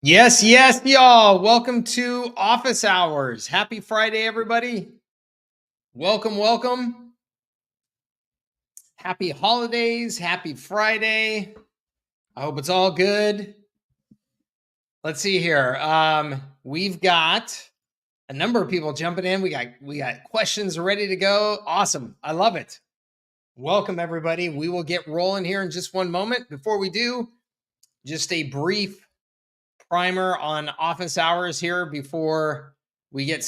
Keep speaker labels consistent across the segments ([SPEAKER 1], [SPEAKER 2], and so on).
[SPEAKER 1] Yes, y'all. Welcome to Office Hours. Happy Friday, everybody. Welcome. Happy holidays. Happy Friday. I hope it's all good. Let's see here. We've got a number of people jumping in. We got questions ready to go. Awesome. I love it. Welcome, everybody. We will get rolling here in just one moment. Before we do, just a brief primer on office hours here before we get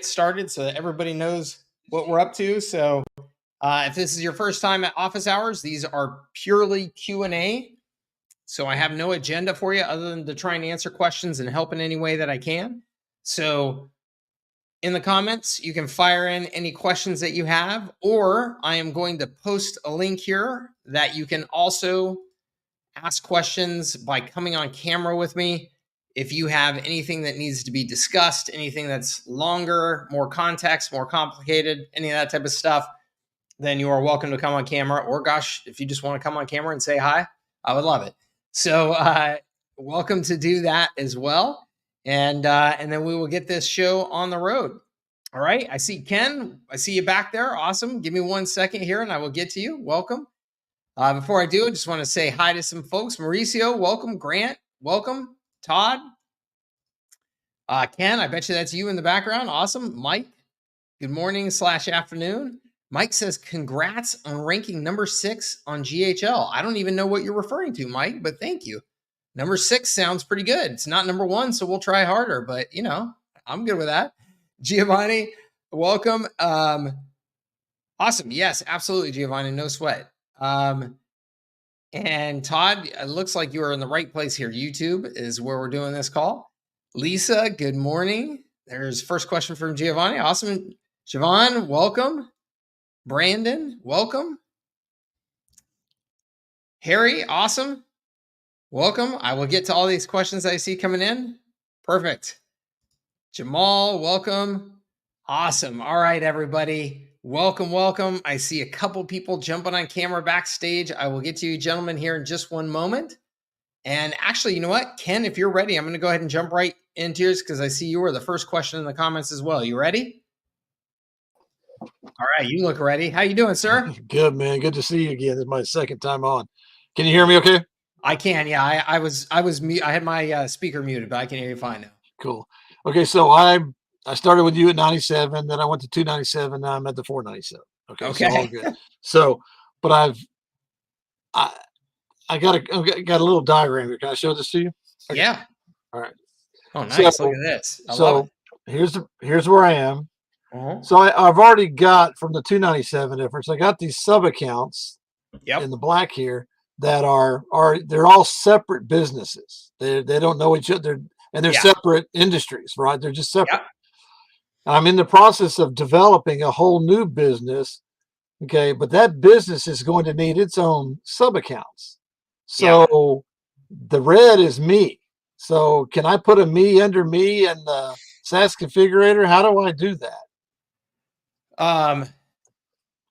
[SPEAKER 1] started so that everybody knows what we're up to. So if this is your first time at office hours, these are purely Q&A. So I have no agenda for you other than to try and answer questions and help in any way that I can. So in the comments, you can fire in any questions that you have, or I am going to post a link here that you can also ask questions by coming on camera with me. If you have anything that needs to be discussed, anything that's longer, more context, more complicated, any of that type of stuff, then you are welcome to come on camera. Or gosh, if you just want to come on camera and say hi, I would love it. So welcome to do that as well. And then we will get this show on the road. All right. I see Ken. I see you back there. Awesome. Give me 1 second here and I will get to you. Welcome. Before I do, I just want to say hi to some folks. Mauricio, welcome. Grant, welcome. Todd. Ken, I bet you that's you in the background. Awesome. Mike, good morning / afternoon. Mike says, congrats on ranking number 6 on GHL. I don't even know what you're referring to, Mike, but thank you. Number 6 sounds pretty good. It's not number 1, so we'll try harder, but you know, I'm good with that. Giovanni, welcome. Awesome. Yes, absolutely, Giovanni. No sweat. And Todd, it looks like you are in the right place here. YouTube is where we're doing this call. Lisa, good morning. There's first question from Giovanni. Awesome. Siobhan, welcome. Brandon, welcome. Harry, awesome. Welcome. I will get to all these questions I see coming in. Perfect. Jamal, welcome. Awesome. All right, everybody. Welcome. I see a couple people jumping on camera backstage. I will get to you gentlemen here in just one moment. And actually, you know what? Ken, if you're ready, I'm going to go ahead and jump right into yours because I see you were the first question in the comments as well. You ready? All right, you look ready. How you doing, sir?
[SPEAKER 2] Good, man. Good to see you again. This is my second time on. Can you hear me okay?
[SPEAKER 1] I can, yeah. I had my speaker muted, but I can hear you fine now.
[SPEAKER 2] Cool. Okay, so I started with you at 97, then I went to 297, now I'm at the 497. Okay. So all good. So, but I got a little diagram here. Can I show this to you?
[SPEAKER 1] Okay. Yeah.
[SPEAKER 2] All right.
[SPEAKER 1] Oh, nice. Look at this. I love
[SPEAKER 2] it. Here's where I am.
[SPEAKER 1] Uh-huh.
[SPEAKER 2] So I've already got from the 297 difference. I got these sub accounts in the black here that they're all separate businesses. They don't know each other, and they're separate industries, right? They're just separate. I'm in the process of developing a whole new business. Okay, but that business is going to need its own sub accounts. So the red is me. So can I put a me under me in the SaaS configurator? How do I do that?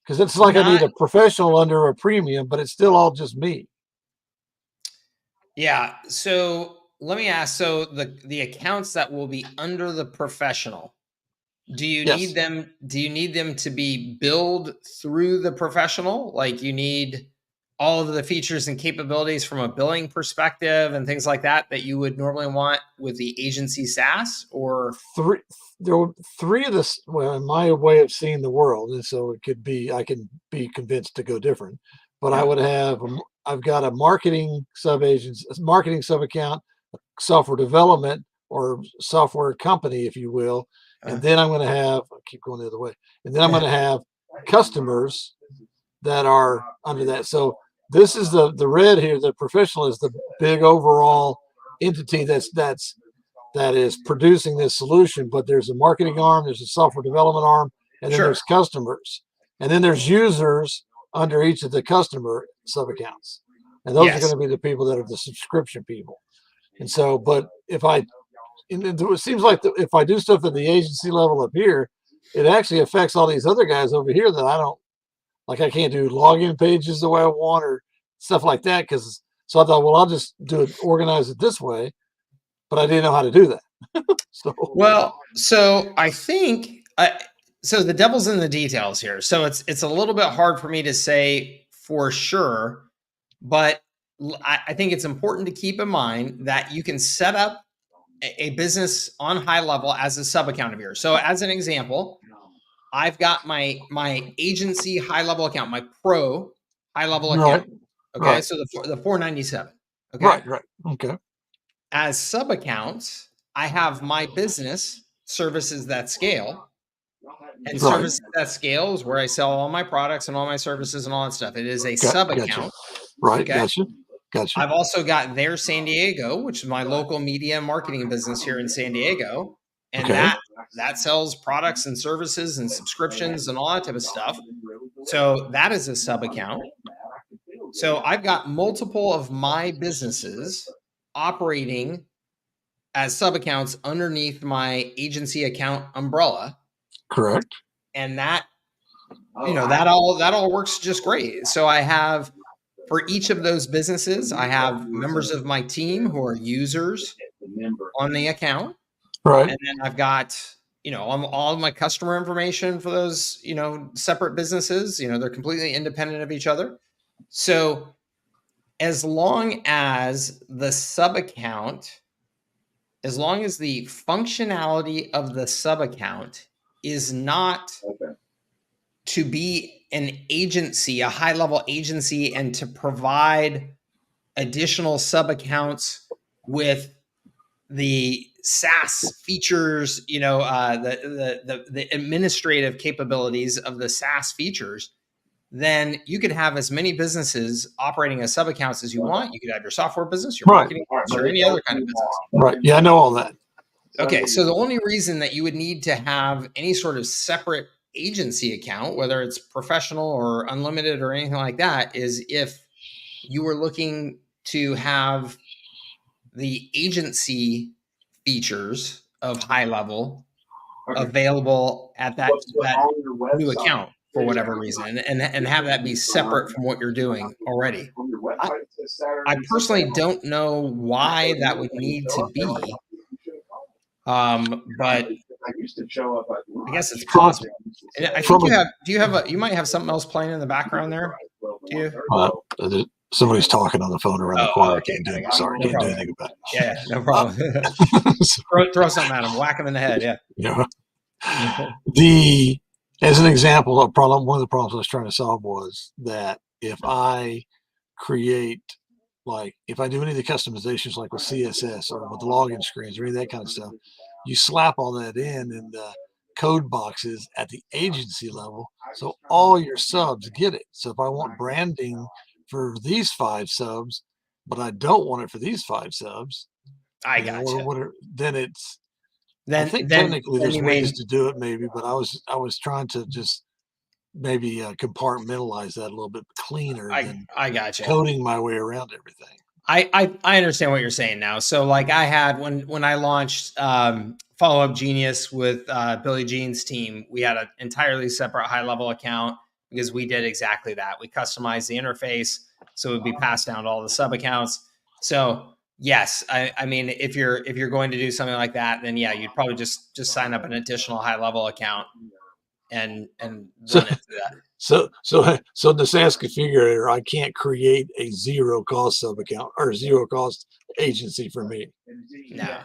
[SPEAKER 2] Because it's like I need a professional under a premium, but it's still all just me.
[SPEAKER 1] Yeah. So let me ask. So the accounts that will be under the professional, do you need them? Do you need them to be billed through the professional? Like you need all of the features and capabilities from a billing perspective and things like that you would normally want with the agency SaaS? Or
[SPEAKER 2] there were 3 of this, well, in my way of seeing the world, and so it could be, I can be convinced to go different, but I would have, I've got a marketing sub account, software development or software company, if you will. And then I'm going to have, I'll keep going the other way. And then I'm going to have customers that are under that. So this is the red here. The professional is the big overall entity that is producing this solution. But there's a marketing arm, there's a software development arm, and then there's customers, and then there's users under each of the customer sub accounts. And those are going to be the people that are the subscription people. And so, but it seems like if I do stuff at the agency level up here, it actually affects all these other guys over here that I don't, like I can't do login pages the way I want or stuff like that. So I thought, well, I'll just organize it this way. but I didn't know how to do that. So
[SPEAKER 1] Well, so I think so the devil's in the details here. So it's a little bit hard for me to say for sure, but I think it's important to keep in mind that you can set up a business on HighLevel as a sub account of yours. So as an example, I've got my agency HighLevel account, my pro HighLevel
[SPEAKER 2] right,
[SPEAKER 1] account. Okay,
[SPEAKER 2] right,
[SPEAKER 1] so the 497. Okay,
[SPEAKER 2] right, right. Okay,
[SPEAKER 1] as sub accounts, I have my business services that scale, and
[SPEAKER 2] right.
[SPEAKER 1] services that scale is where I sell all my products and all my services and all that stuff. It is a
[SPEAKER 2] Got,
[SPEAKER 1] sub
[SPEAKER 2] gotcha.
[SPEAKER 1] account.
[SPEAKER 2] Right,
[SPEAKER 1] Okay.
[SPEAKER 2] gotcha, gotcha.
[SPEAKER 1] I've also got Their San Diego, which is my local media and marketing business here in San Diego. And
[SPEAKER 2] Okay,
[SPEAKER 1] that sells products and services and subscriptions and all that type of stuff. So that is a sub account. So I've got multiple of my businesses operating as sub accounts underneath my agency account umbrella.
[SPEAKER 2] correct.
[SPEAKER 1] And that, that all works just great. So I have, for each of those businesses, I have members of my team who are users on the account.
[SPEAKER 2] Right,
[SPEAKER 1] And then I've got, all of my customer information for those, separate businesses. They're completely independent of each other. So as long as the sub account, as long as the functionality of the sub account is not to be an agency, a HighLevel agency, and to provide additional sub accounts with the SaaS features, the administrative capabilities of the SaaS features, then you could have as many businesses operating as sub accounts as you want. You could have your software business, your
[SPEAKER 2] right,
[SPEAKER 1] marketing business, or any other kind of business.
[SPEAKER 2] right. Yeah, I know all that.
[SPEAKER 1] Okay, so the only reason that you would need to have any sort of separate agency account, whether it's professional or unlimited or anything like that, is if you were looking to have the agency features of HighLevel available at that new account for whatever reason, and have that be separate from what you're doing already. I, I personally don't know why that would need to be, but I guess it's possible. And I think
[SPEAKER 2] From a,
[SPEAKER 1] you might have something else playing in the background there. Do you?
[SPEAKER 2] somebody's talking on the phone around the corner. I
[SPEAKER 1] Okay,
[SPEAKER 2] can't do
[SPEAKER 1] got
[SPEAKER 2] it.
[SPEAKER 1] it.
[SPEAKER 2] Sorry,
[SPEAKER 1] No
[SPEAKER 2] can't do
[SPEAKER 1] problem.
[SPEAKER 2] anything about it.
[SPEAKER 1] Yeah, no problem.
[SPEAKER 2] So,
[SPEAKER 1] throw something at him, whack him in the head. Yeah.
[SPEAKER 2] yeah. The as an example, a problem. One of the problems I was trying to solve was that if I create, like, if I do any of the customizations, like with CSS or with the login screens or any of that kind of stuff, you slap all that in the code boxes at the agency level, so all your subs get it. So if I want branding for these 5 subs, but I don't want it for these 5 subs,
[SPEAKER 1] I
[SPEAKER 2] or
[SPEAKER 1] gotcha.
[SPEAKER 2] whatever, then it's. I
[SPEAKER 1] Then
[SPEAKER 2] think
[SPEAKER 1] then
[SPEAKER 2] technically
[SPEAKER 1] then
[SPEAKER 2] there's
[SPEAKER 1] you
[SPEAKER 2] ways
[SPEAKER 1] mean
[SPEAKER 2] to do it, maybe, but I was trying to just maybe compartmentalize that a little bit cleaner than
[SPEAKER 1] I gotcha.
[SPEAKER 2] coding my way around everything.
[SPEAKER 1] I understand what you're saying now. So like I had when I launched Follow Up Genius with Billy Jean's team, we had an entirely separate HighLevel account because we did exactly that. We customized the interface so it would be passed down to all the sub accounts. So yes, I mean if you're going to do something like that, then yeah, you'd probably just sign up an additional HighLevel account and
[SPEAKER 2] So
[SPEAKER 1] run it through that.
[SPEAKER 2] so the SaaS configurator, I can't create a zero cost sub account or zero cost agency for me.
[SPEAKER 1] No.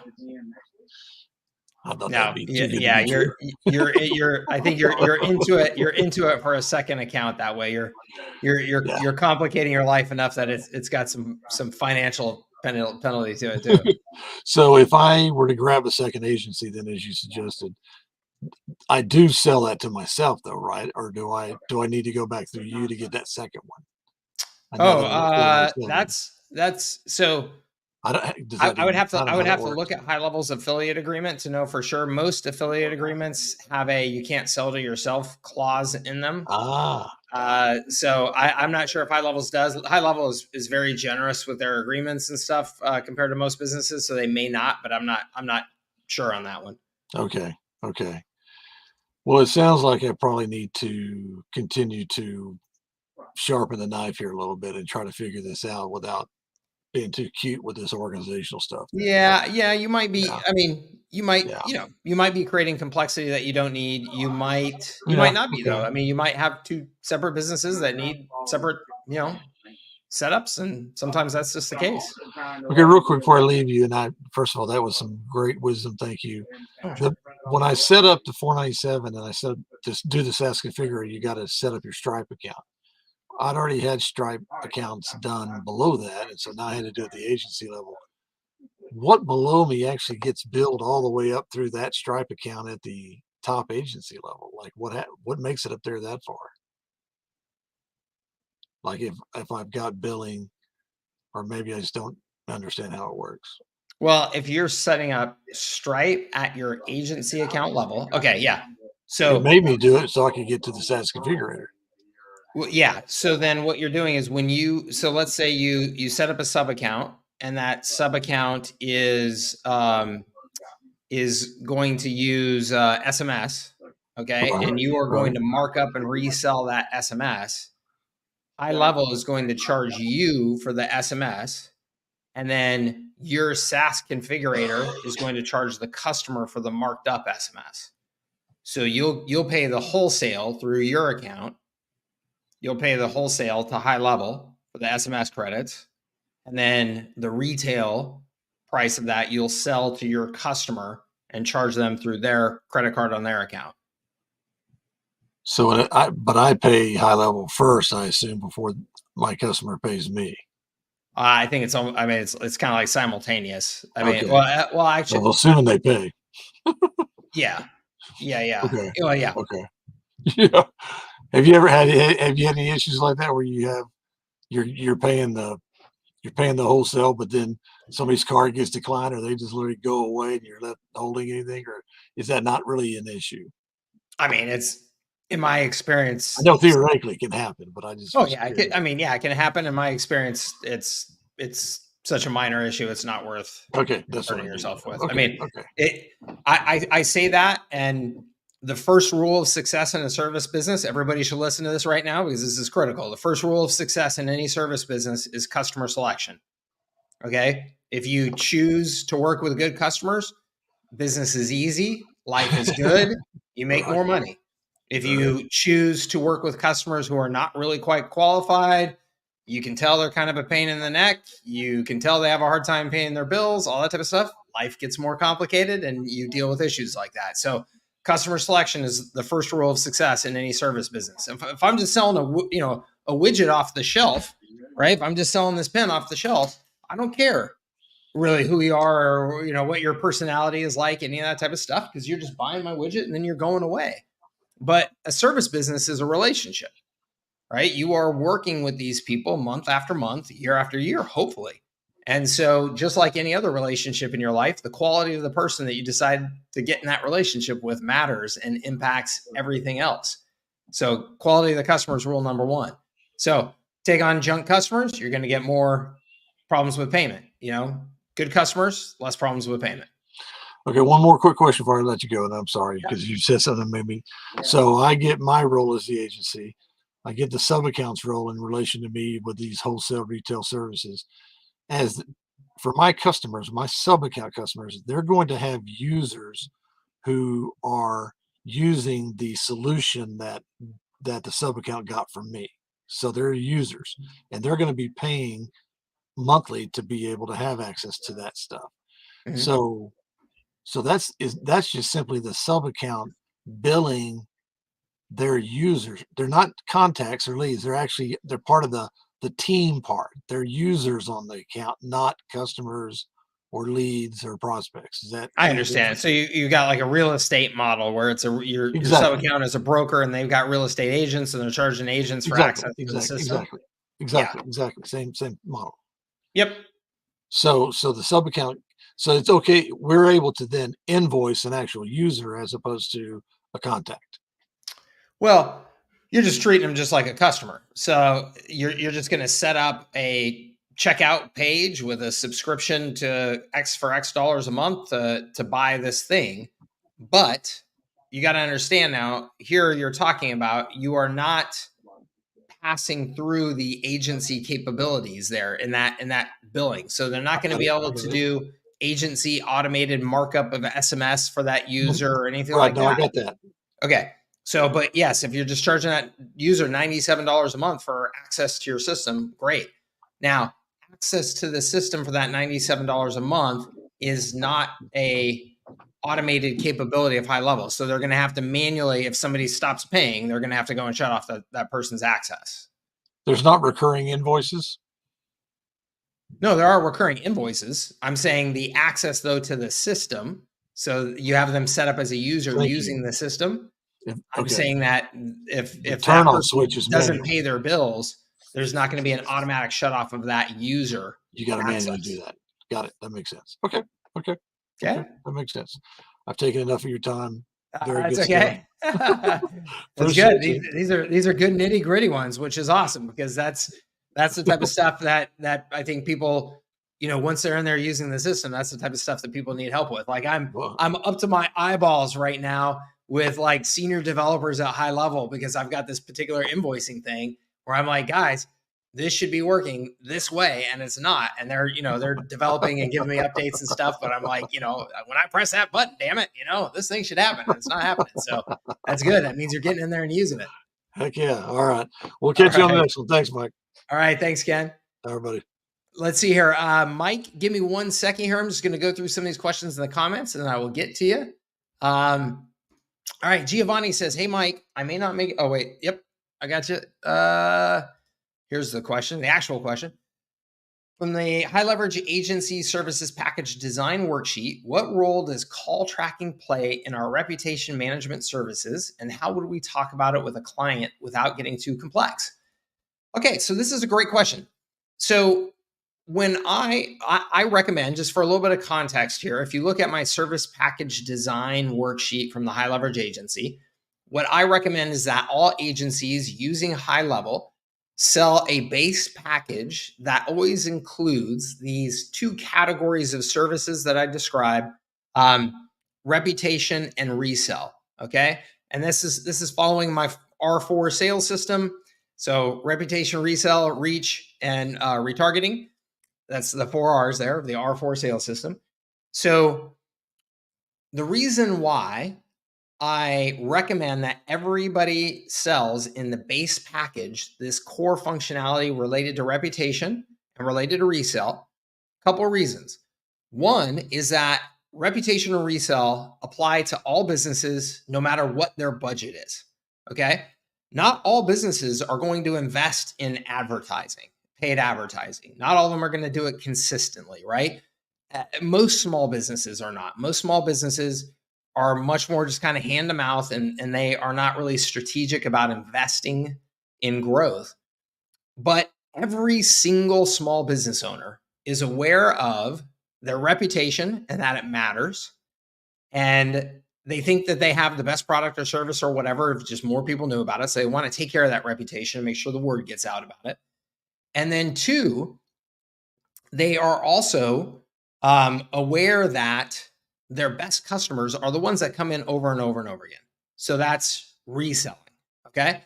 [SPEAKER 2] I thought that'd
[SPEAKER 1] No,
[SPEAKER 2] be
[SPEAKER 1] yeah,
[SPEAKER 2] too good to
[SPEAKER 1] yeah,
[SPEAKER 2] be true.
[SPEAKER 1] you're. I think you're into it. You're into it for a second account that way.
[SPEAKER 2] Yeah.
[SPEAKER 1] You're complicating your life enough that it's got some financial penalty to it too.
[SPEAKER 2] So if I were to grab a second agency, then as you suggested, I do sell that to myself though, right? Or do I need to go back through you to get that second one?
[SPEAKER 1] Oh,
[SPEAKER 2] Another 497.
[SPEAKER 1] that's so.
[SPEAKER 2] I don't. Does that
[SPEAKER 1] I would
[SPEAKER 2] even?
[SPEAKER 1] have to
[SPEAKER 2] I don't
[SPEAKER 1] I
[SPEAKER 2] know how
[SPEAKER 1] would
[SPEAKER 2] that
[SPEAKER 1] have to
[SPEAKER 2] works.
[SPEAKER 1] look at HighLevel's affiliate agreement to know for sure. Most affiliate agreements have a you can't sell to yourself clause in them.
[SPEAKER 2] Ah,
[SPEAKER 1] So I'm not sure if HighLevels does. HighLevel is very generous with their agreements and stuff compared to most businesses, so they may not, but I'm not sure on that one.
[SPEAKER 2] okay, okay. Well, it sounds like I probably need to continue to sharpen the knife here a little bit and try to figure this out without being too cute with this organizational stuff.
[SPEAKER 1] Yeah, you might be.
[SPEAKER 2] Yeah.
[SPEAKER 1] I mean, you might,
[SPEAKER 2] Yeah.
[SPEAKER 1] you might be creating complexity that you don't need. You
[SPEAKER 2] Yeah.
[SPEAKER 1] might not be though.
[SPEAKER 2] Okay.
[SPEAKER 1] I mean, you might have two separate businesses that need separate, setups, and sometimes that's just the case.
[SPEAKER 2] Okay, real quick before I leave you, and first of all, that was some great wisdom. Thank you.
[SPEAKER 1] Oh,
[SPEAKER 2] The when I set up the 497 and I said just do this as configure, you got to set up your Stripe account. I'd already had Stripe accounts done below that, and so now I had to do it at the agency level. What below me actually gets billed all the way up through that Stripe account at the top agency level? Like what makes it up there that far? Like if I've got billing, or maybe I just don't understand how it works.
[SPEAKER 1] well, if you're setting up Stripe at your agency account level, okay, yeah.
[SPEAKER 2] It
[SPEAKER 1] So
[SPEAKER 2] made me do it so I could get to the SaaS configurator.
[SPEAKER 1] well, yeah. So then what you're doing is so let's say you set up a sub account, and that sub account is going to use SMS, okay,
[SPEAKER 2] Right.
[SPEAKER 1] and you are
[SPEAKER 2] Right.
[SPEAKER 1] going to mark up and resell that SMS. HighLevel is going to charge you for the SMS, and then your SaaS configurator is going to charge the customer for the marked up SMS. So you'll pay the wholesale through your account. You'll pay the wholesale to HighLevel for the SMS credits, and then the retail price of that you'll sell to your customer and charge them through their credit card on their account.
[SPEAKER 2] So but I pay HighLevel first, I assume, before my customer pays me.
[SPEAKER 1] I think it's. I mean, it's kind of like simultaneous. I mean,
[SPEAKER 2] Okay.
[SPEAKER 1] well, actually,
[SPEAKER 2] Well, assuming they pay.
[SPEAKER 1] yeah.
[SPEAKER 2] Okay.
[SPEAKER 1] Well, yeah.
[SPEAKER 2] Okay. Yeah. Have you had any issues like that where you're paying the wholesale, but then somebody's card gets declined, or they just literally go away and you're not holding anything, or is that not really an issue?
[SPEAKER 1] I mean, it's in my
[SPEAKER 2] I
[SPEAKER 1] experience.
[SPEAKER 2] know theoretically it can happen, but I just
[SPEAKER 1] Oh
[SPEAKER 2] was
[SPEAKER 1] yeah,
[SPEAKER 2] curious.
[SPEAKER 1] I mean, yeah, it can happen. In my experience, it's such a minor issue. It's not worth
[SPEAKER 2] Okay, that's what
[SPEAKER 1] hurting
[SPEAKER 2] I needed
[SPEAKER 1] yourself
[SPEAKER 2] to know.
[SPEAKER 1] with. I
[SPEAKER 2] Okay,
[SPEAKER 1] mean,
[SPEAKER 2] okay.
[SPEAKER 1] it. I say that, and the first rule of success in a service business. Everybody should listen to this right now because this is critical. The first rule of success in any service business is customer selection. Okay, if you choose to work with good customers, business is easy, life is good, you make
[SPEAKER 2] Right,
[SPEAKER 1] more money. If
[SPEAKER 2] right.
[SPEAKER 1] you choose to work with customers who are not really quite qualified, you can tell they're kind of a pain in the neck. You can tell they have a hard time paying their bills, all that type of stuff. Life gets more complicated and you deal with issues like that. So, customer selection is the first rule of success in any service business. If I'm just selling a widget off the shelf, right? If I'm just selling this pen off the shelf, I don't care really who you are or what your personality is like, any of that type of stuff, because you're just buying my widget and then you're going away. But a service business is a relationship, right? You are working with these people month after month, year after year, hopefully. And so just like any other relationship in your life, the quality of the person that you decide to get in that relationship with matters and impacts everything else. So quality of the customer is rule number one. So take on junk customers, you're going to get more problems with payment. Good customers, less problems with payment.
[SPEAKER 2] Okay, one more quick question before I let you go, and I'm sorry because you said something that made me. So I get my role as the agency. I get the sub accounts role in relation to me with these wholesale retail services. As for my customers, my sub account customers, they're going to have users who are using the solution that the sub account got from me. So they're users, and they're going to be paying monthly to be able to have access to that stuff.
[SPEAKER 1] Mhm.
[SPEAKER 2] So that's just simply the sub account billing their users. They're not contacts or leads. They're part of the team part. They're users on the account, not customers or leads or prospects. Is
[SPEAKER 1] I
[SPEAKER 2] that the
[SPEAKER 1] understand.
[SPEAKER 2] difference?
[SPEAKER 1] So you got like a real estate model where it's your sub
[SPEAKER 2] Exactly.
[SPEAKER 1] account is a broker and they've got real estate agents and they're charging agents for
[SPEAKER 2] Exactly.
[SPEAKER 1] access to the
[SPEAKER 2] Exactly.
[SPEAKER 1] system.
[SPEAKER 2] Exactly.
[SPEAKER 1] Yeah.
[SPEAKER 2] Exactly. Exactly. Same model.
[SPEAKER 1] Yep.
[SPEAKER 2] So the sub account, so it's okay. We're able to then invoice an actual user as opposed to a contact.
[SPEAKER 1] Well, you're just treating them just like a customer. So you're just going to set up a checkout page with a subscription to X dollars a month to buy this thing. But you got to understand now, here you're talking about you are not passing through the agency capabilities there in that billing. So they're not going to be able to do agency automated markup of SMS for that user or anything like that.
[SPEAKER 2] I got that.
[SPEAKER 1] Okay. So, but yes, if you're just charging that user $97 a month for access to your system, great. Now, access to the system for that $97 a month is not a automated capability of HighLevel. So they're going to have to manually, if somebody stops paying, they're going to have to go and shut off that person's access.
[SPEAKER 2] There's not recurring invoices?
[SPEAKER 1] No, there are recurring invoices. I'm saying the access though to the system. So you have them set up as a user using the system. I'm saying that if that person doesn't pay their bills, there's not going to be an automatic shut off of that user.
[SPEAKER 2] You got to manually do that. Got it. That makes sense. Okay. That makes sense. I've taken enough of your time.
[SPEAKER 1] That's okay. That's good. These are good nitty gritty ones, which is awesome because that's the type of stuff that I think people, once they're in there using the system, that's the type of stuff that people need help with. Like I'm up to my eyeballs right now with like senior developers at HighLevel because I've got this particular invoicing thing where I'm like, guys, this should be working this way, and it's not. And they're developing and giving me updates and stuff. But I'm like, when I press that button, damn it, this thing should happen. And it's not happening. So that's good. That means you're getting in there and using it.
[SPEAKER 2] Heck yeah. All right. We'll catch you on the next one. Thanks, Mike.
[SPEAKER 1] All right. Thanks, Ken.
[SPEAKER 2] Everybody.
[SPEAKER 1] Let's see here. Mike, give me 1 second here. I'm just going to go through some of these questions in the comments and then I will get to you. All right. Giovanni says, hey, Mike, I may not make it. Oh, wait. Yep. I got you. Here's the question, the actual question. From the high leverage agency services package design worksheet, what role does call tracking play in our reputation management services? And how would we talk about it with a client without getting too complex? Okay, so this is a great question. So when I recommend, just for a little bit of context here, if you look at my service package design worksheet from the high leverage agency, what I recommend is that all agencies using HighLevel sell a base package that always includes these 2 categories of services that I described, reputation and resell. Okay. And this is following my R4 sales system. So reputation, resell, reach, and retargeting. That's the 4 R's there of the R4 sales system. So the reason why I recommend that everybody sells in the base package this core functionality related to reputation and related to resell. A couple of reasons. One is that reputation and resell apply to all businesses no matter what their budget is. Okay. Not all businesses are going to invest in advertising, paid advertising. Not all of them are going to do it consistently, right? Most small businesses are not. Most small businesses are much more just kind of hand to mouth and they are not really strategic about investing in growth. But every single small business owner is aware of their reputation and that it matters. And they think that they have the best product or service or whatever, if just more people knew about it. So they want to take care of that reputation and make sure the word gets out about it. And then 2, they are also aware that their best customers are the ones that come in over and over and over again. So that's reselling. Okay.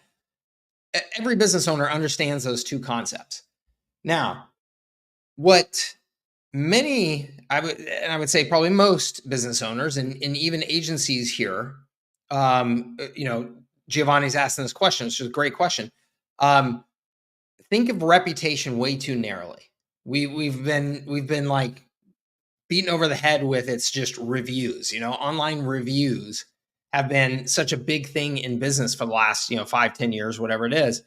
[SPEAKER 1] Every business owner understands those 2 concepts. Now, what I would say probably most business owners and even agencies here, Giovanni's asking this question, which is a great question. Think of reputation way too narrowly. We've been like beaten over the head with it's just reviews. Online reviews have been such a big thing in business for the last 5-10 years, whatever it is,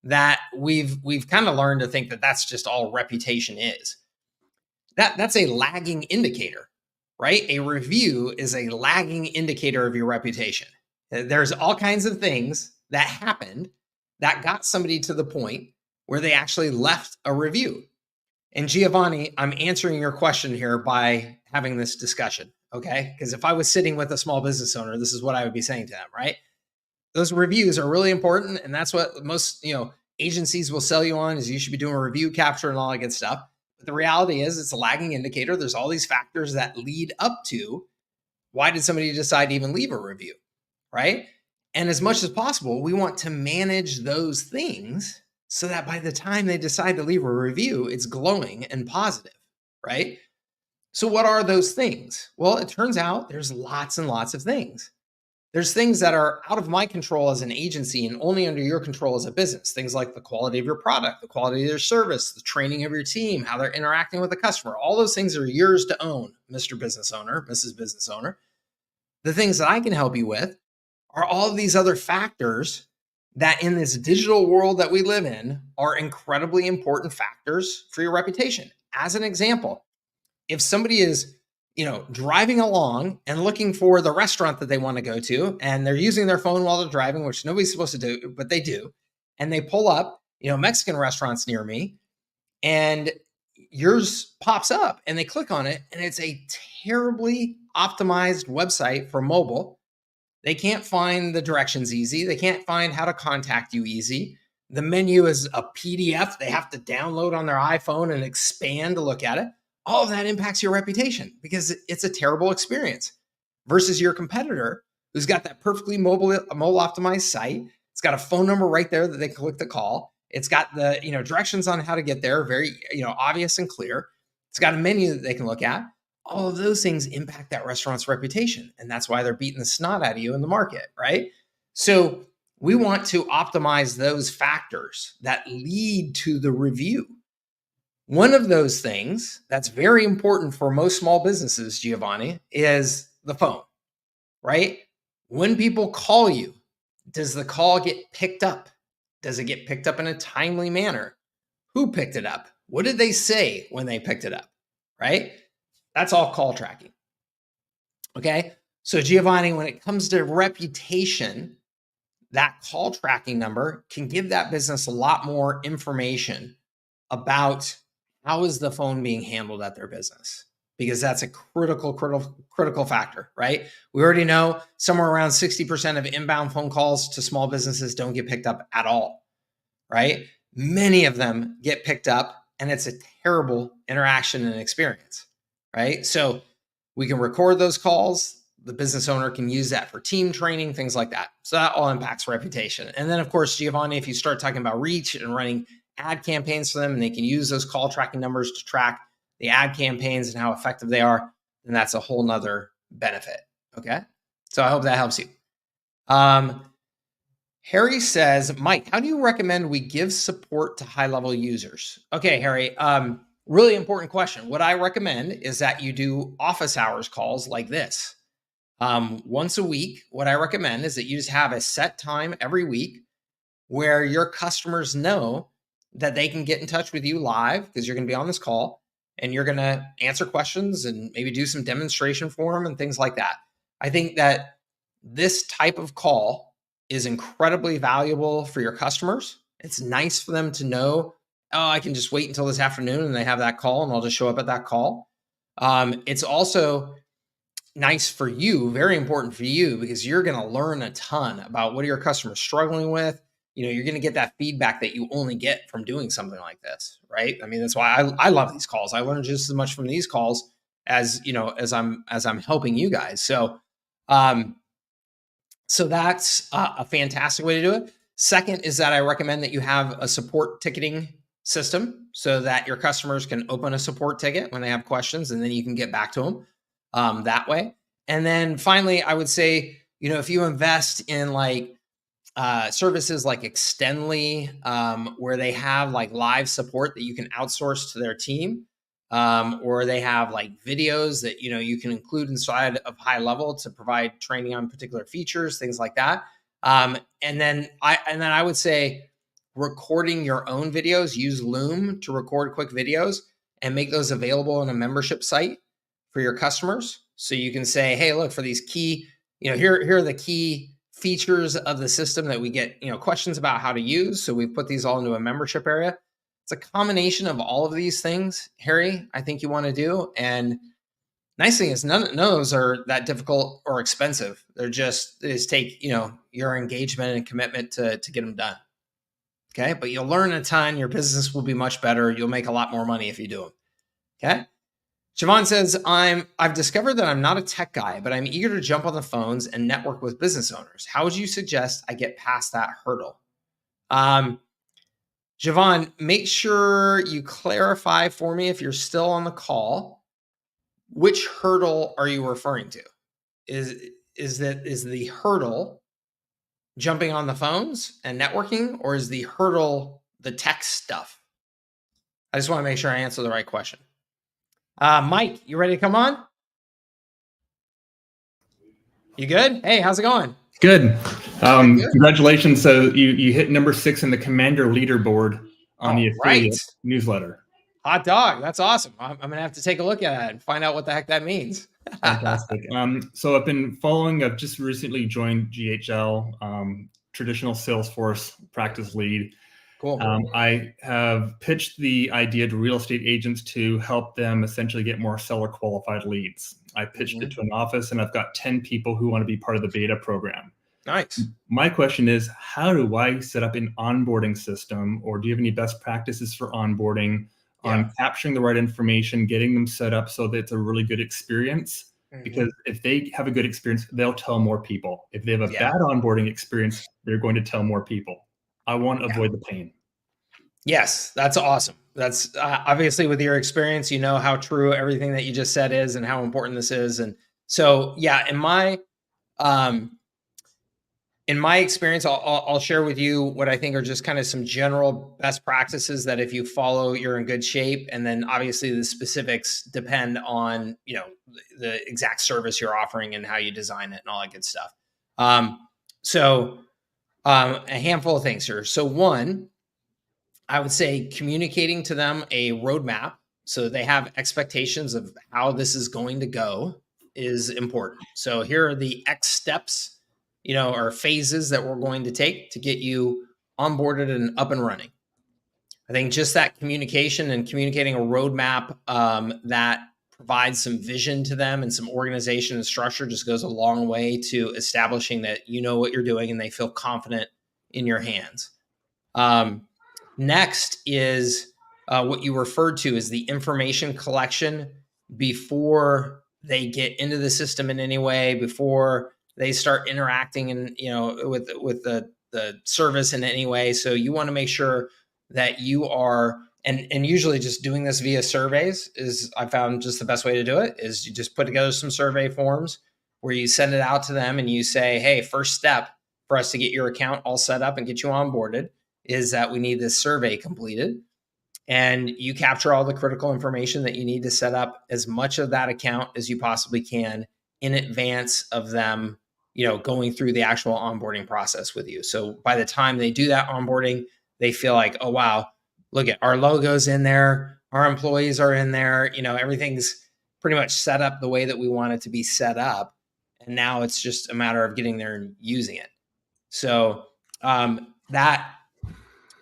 [SPEAKER 1] that we've kind of learned to think that that's just all reputation is. That's a lagging indicator, right? A review is a lagging indicator of your reputation. There's all kinds of things that happened that got somebody to the point where they actually left a review. And Giovanni, I'm answering your question here by having this discussion, okay? Because if I was sitting with a small business owner, this is what I would be saying to them, right? Those reviews are really important, and that's what most agencies will sell you on, is you should be doing a review capture and all that good stuff. But the reality is it's a lagging indicator. There's all these factors that lead up to why did somebody decide to even leave a review, right? And as much as possible, we want to manage those things so that by the time they decide to leave a review, it's glowing and positive, right? So what are those things? Well, it turns out there's lots and lots of things. There's things that are out of my control as an agency and only under your control as a business. Things like the quality of your product, the quality of your service, the training of your team, how they're interacting with the customer. All those things are yours to own, Mr. Business Owner, Mrs. Business Owner. The things that I can help you with are all of these other factors that in this digital world that we live in are incredibly important factors for your reputation. As an example, if somebody is driving along and looking for the restaurant that they want to go to, and they're using their phone while they're driving, which nobody's supposed to do, but they do, and they pull up, Mexican restaurants near me, and yours pops up, and they click on it, and it's a terribly optimized website for mobile. They can't find the directions easy. They can't find how to contact you easy. The menu is a PDF they have to download on their iPhone and expand to look at it. All of that impacts your reputation because it's a terrible experience versus your competitor who's got that perfectly mobile optimized site. It's got a phone number right there that they click the call. It's got the directions on how to get there, very obvious and clear. It's got a menu that they can look at. All of those things impact that restaurant's reputation, and that's why they're beating the snot out of you in the market, right? So we want to optimize those factors that lead to the review. One of those things that's very important for most small businesses, Giovanni, is the phone, right? When people call you, does the call get picked up? Does it get picked up in a timely manner? Who picked it up? What did they say when they picked it up, right? That's all call tracking. Okay. So Giovanni, when it comes to reputation, that call tracking number can give that business a lot more information about how is the phone being handled at their business, because that's a critical factor, right? We already know somewhere around 60% of inbound phone calls to small businesses don't get picked up at all, right? Many of them get picked up, and it's a terrible interaction and experience, right? So we can record those calls. The business owner can use that for team training, things like that. So that all impacts reputation. And then, of course, Giovanni, if you start talking about reach and running ad campaigns for them, and they can use those call tracking numbers to track the ad campaigns and how effective they are, then that's a whole nother benefit. Okay. So I hope that helps you. Harry says, Mike, how do you recommend we give support to high-level users? Okay, Harry, really important question. What I recommend is that you do office hours calls like this. Once a week, what I recommend is that you just have a set time every week where your customers know that they can get in touch with you live, because you're going to be on this call and you're going to answer questions and maybe do some demonstration for them and things like that. I think that this type of call is incredibly valuable for your customers. It's nice for them to know, oh, I can just wait until this afternoon and they have that call and I'll just show up at that call. It's also nice for you, very important for you, because you're going to learn a ton about what are your customers struggling with. You're going to get that feedback that you only get from doing something like this, right? I mean, that's why I love these calls. I learn just as much from these calls as I'm helping you guys. So that's a fantastic way to do it. Second is that I recommend that you have a support ticketing system so that your customers can open a support ticket when they have questions, and then you can get back to them that way. And then finally, I would say, if you invest in like services like Extendly, where they have like live support that you can outsource to their team, or they have like videos that you can include inside of HighLevel to provide training on particular features, things like that. And then I would say recording your own videos. Use Loom to record quick videos and make those available on a membership site for your customers. So you can say, hey, look, for these key, here are the key features of the system that we get, questions about how to use. So we've put these all into a membership area. It's a combination of all of these things, Harry, I think you want to do. And nice thing is none of those are that difficult or expensive. They just take, your engagement and commitment to get them done. Okay. But you'll learn a ton. Your business will be much better. You'll make a lot more money if you do them. Okay. Siobhan says, I've discovered that I'm not a tech guy, but I'm eager to jump on the phones and network with business owners. How would you suggest I get past that hurdle? Javon, make sure you clarify for me if you're still on the call. Which hurdle are you referring to? Is the hurdle jumping on the phones and networking, or is the hurdle the tech stuff? I just want to make sure I answer the right question. Mike, you ready to come on? You good? Hey, how's it going?
[SPEAKER 3] Good.
[SPEAKER 1] Good.
[SPEAKER 3] Congratulations. So you hit number 6 in the Commander leaderboard on the affiliate newsletter.
[SPEAKER 1] Hot dog. That's awesome. I'm going to have to take a look at that and find out what the heck that means.
[SPEAKER 3] Fantastic. So I've been following, I've just recently joined GHL, traditional Salesforce practice lead.
[SPEAKER 1] Cool.
[SPEAKER 3] I have pitched the idea to real estate agents to help them essentially get more seller qualified leads. I pitched it to an office, and I've got 10 people who want to be part of the beta program.
[SPEAKER 1] Nice.
[SPEAKER 3] My question is, how do I set up an onboarding system, or do you have any best practices for onboarding on capturing the right information, getting them set up so that it's a really good experience? Because if they have a good experience, they'll tell more people. If they have a bad onboarding experience, they're going to tell more people. I want to avoid the pain.
[SPEAKER 1] Yes, that's awesome. That's obviously with your experience, you know how true everything that you just said is and how important this is. And so, yeah, in my experience, I'll share with you what I think are just kind of some general best practices that if you follow, you're in good shape. And then obviously the specifics depend on, you know, the exact service you're offering and how you design it and all that good stuff. A handful of things here. So one, I would say communicating to them a roadmap so they have expectations of how this is going to go is important. So here are the X steps, you know, or phases that we're going to take to get you onboarded and up and running. I think just that communication and communicating a roadmap that provides some vision to them and some organization and structure just goes a long way to establishing that you know what you're doing and they feel confident in your hands. Next is what you referred to as the information collection before they get into the system in any way, before they start interacting and with the service in any way. So you want to make sure that you are, and usually just doing this via surveys is, I found just the best way to do it is you just put together some survey forms where you send it out to them and you say, hey, first step for us to get your account all set up and get you onboarded is that we need this survey completed, and you capture all the critical information that you need to set up as much of that account as you possibly can in advance of them, going through the actual onboarding process with you. So by the time they do that onboarding, they feel like, oh, wow, look at our logos in there. Our employees are in there. Everything's pretty much set up the way that we want it to be set up. And now it's just a matter of getting there and using it. So that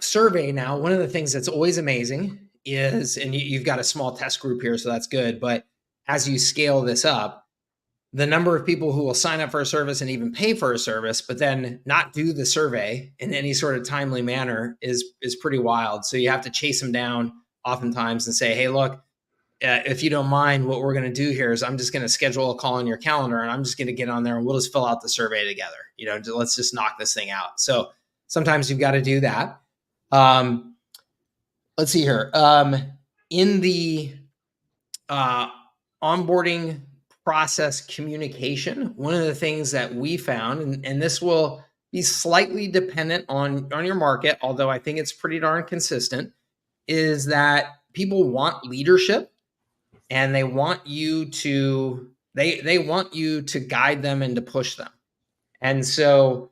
[SPEAKER 1] survey now, one of the things that's always amazing is, and you've got a small test group here, so that's good. But as you scale this up, the number of people who will sign up for a service and even pay for a service, but then not do the survey in any sort of timely manner is pretty wild. So you have to chase them down oftentimes and say, hey, look, if you don't mind, what we're going to do here is I'm just going to schedule a call on your calendar and I'm just going to get on there and we'll just fill out the survey together. Let's just knock this thing out. So sometimes you've got to do that. Let's see here. In the onboarding process communication, one of the things that we found, and this will be slightly dependent on your market, although I think it's pretty darn consistent, is that people want leadership and they want you to want you to guide them and to push them. And so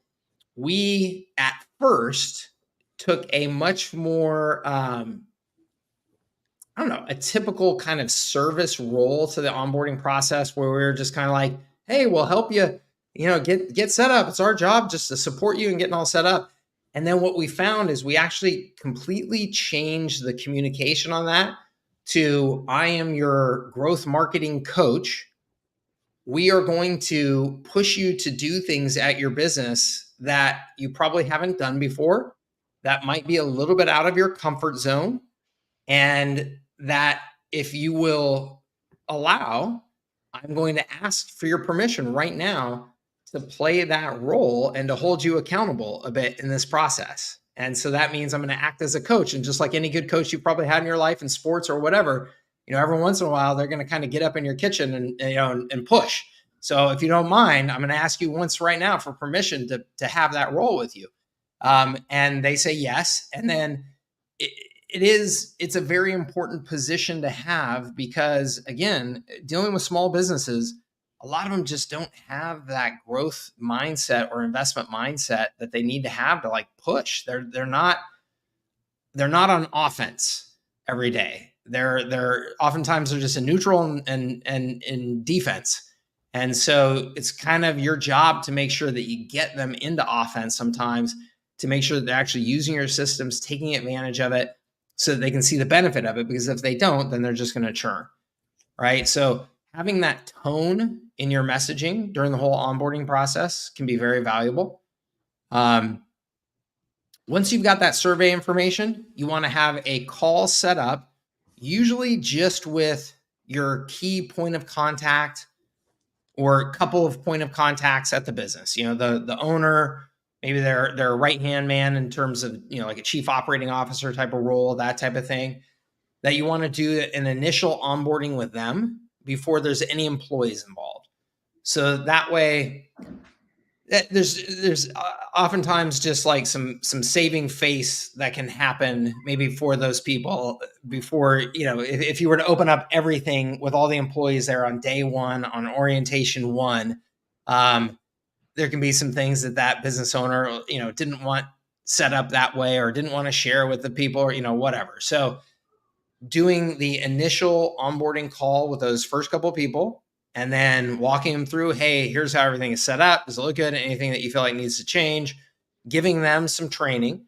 [SPEAKER 1] we at first took a much more a typical kind of service role to the onboarding process where we were just kind of like, hey, we'll help you, get set up. It's our job just to support you and getting all set up. And then what we found is we actually completely changed the communication on that to, I am your growth marketing coach. We are going to push you to do things at your business that you probably haven't done before, that might be a little bit out of your comfort zone, and that if you will allow, I'm going to ask for your permission right now to play that role and to hold you accountable a bit in this process. And so that means I'm going to act as a coach. And just like any good coach you probably had in your life in sports or whatever, every once in a while, they're going to kind of get up in your kitchen and push. So if you don't mind, I'm going to ask you once right now for permission to have that role with you. And they say yes. And then it's a very important position to have because, again, dealing with small businesses, a lot of them just don't have that growth mindset or investment mindset that they need to have to like push. They're not on offense every day. They're oftentimes they're just in neutral and in defense. And so it's kind of your job to make sure that you get them into offense sometimes, to make sure that they're actually using your systems, taking advantage of it so that they can see the benefit of it. Because if they don't, then they're just going to churn, right? So having that tone in your messaging during the whole onboarding process can be very valuable. Once you've got that survey information, you want to have a call set up, usually just with your key point of contact or a couple of point of contacts at the business. The owner, maybe their right-hand man in terms of, like a chief operating officer type of role, that type of thing, that you want to do an initial onboarding with them before there's any employees involved. So that way, there's oftentimes just like some saving face that can happen maybe for those people before, if you were to open up everything with all the employees there on day one, on orientation one, there can be some things that business owner, didn't want set up that way or didn't want to share with the people or, whatever. So doing the initial onboarding call with those first couple of people and then walking them through, hey, here's how everything is set up. Does it look good? Anything that you feel like needs to change, giving them some training,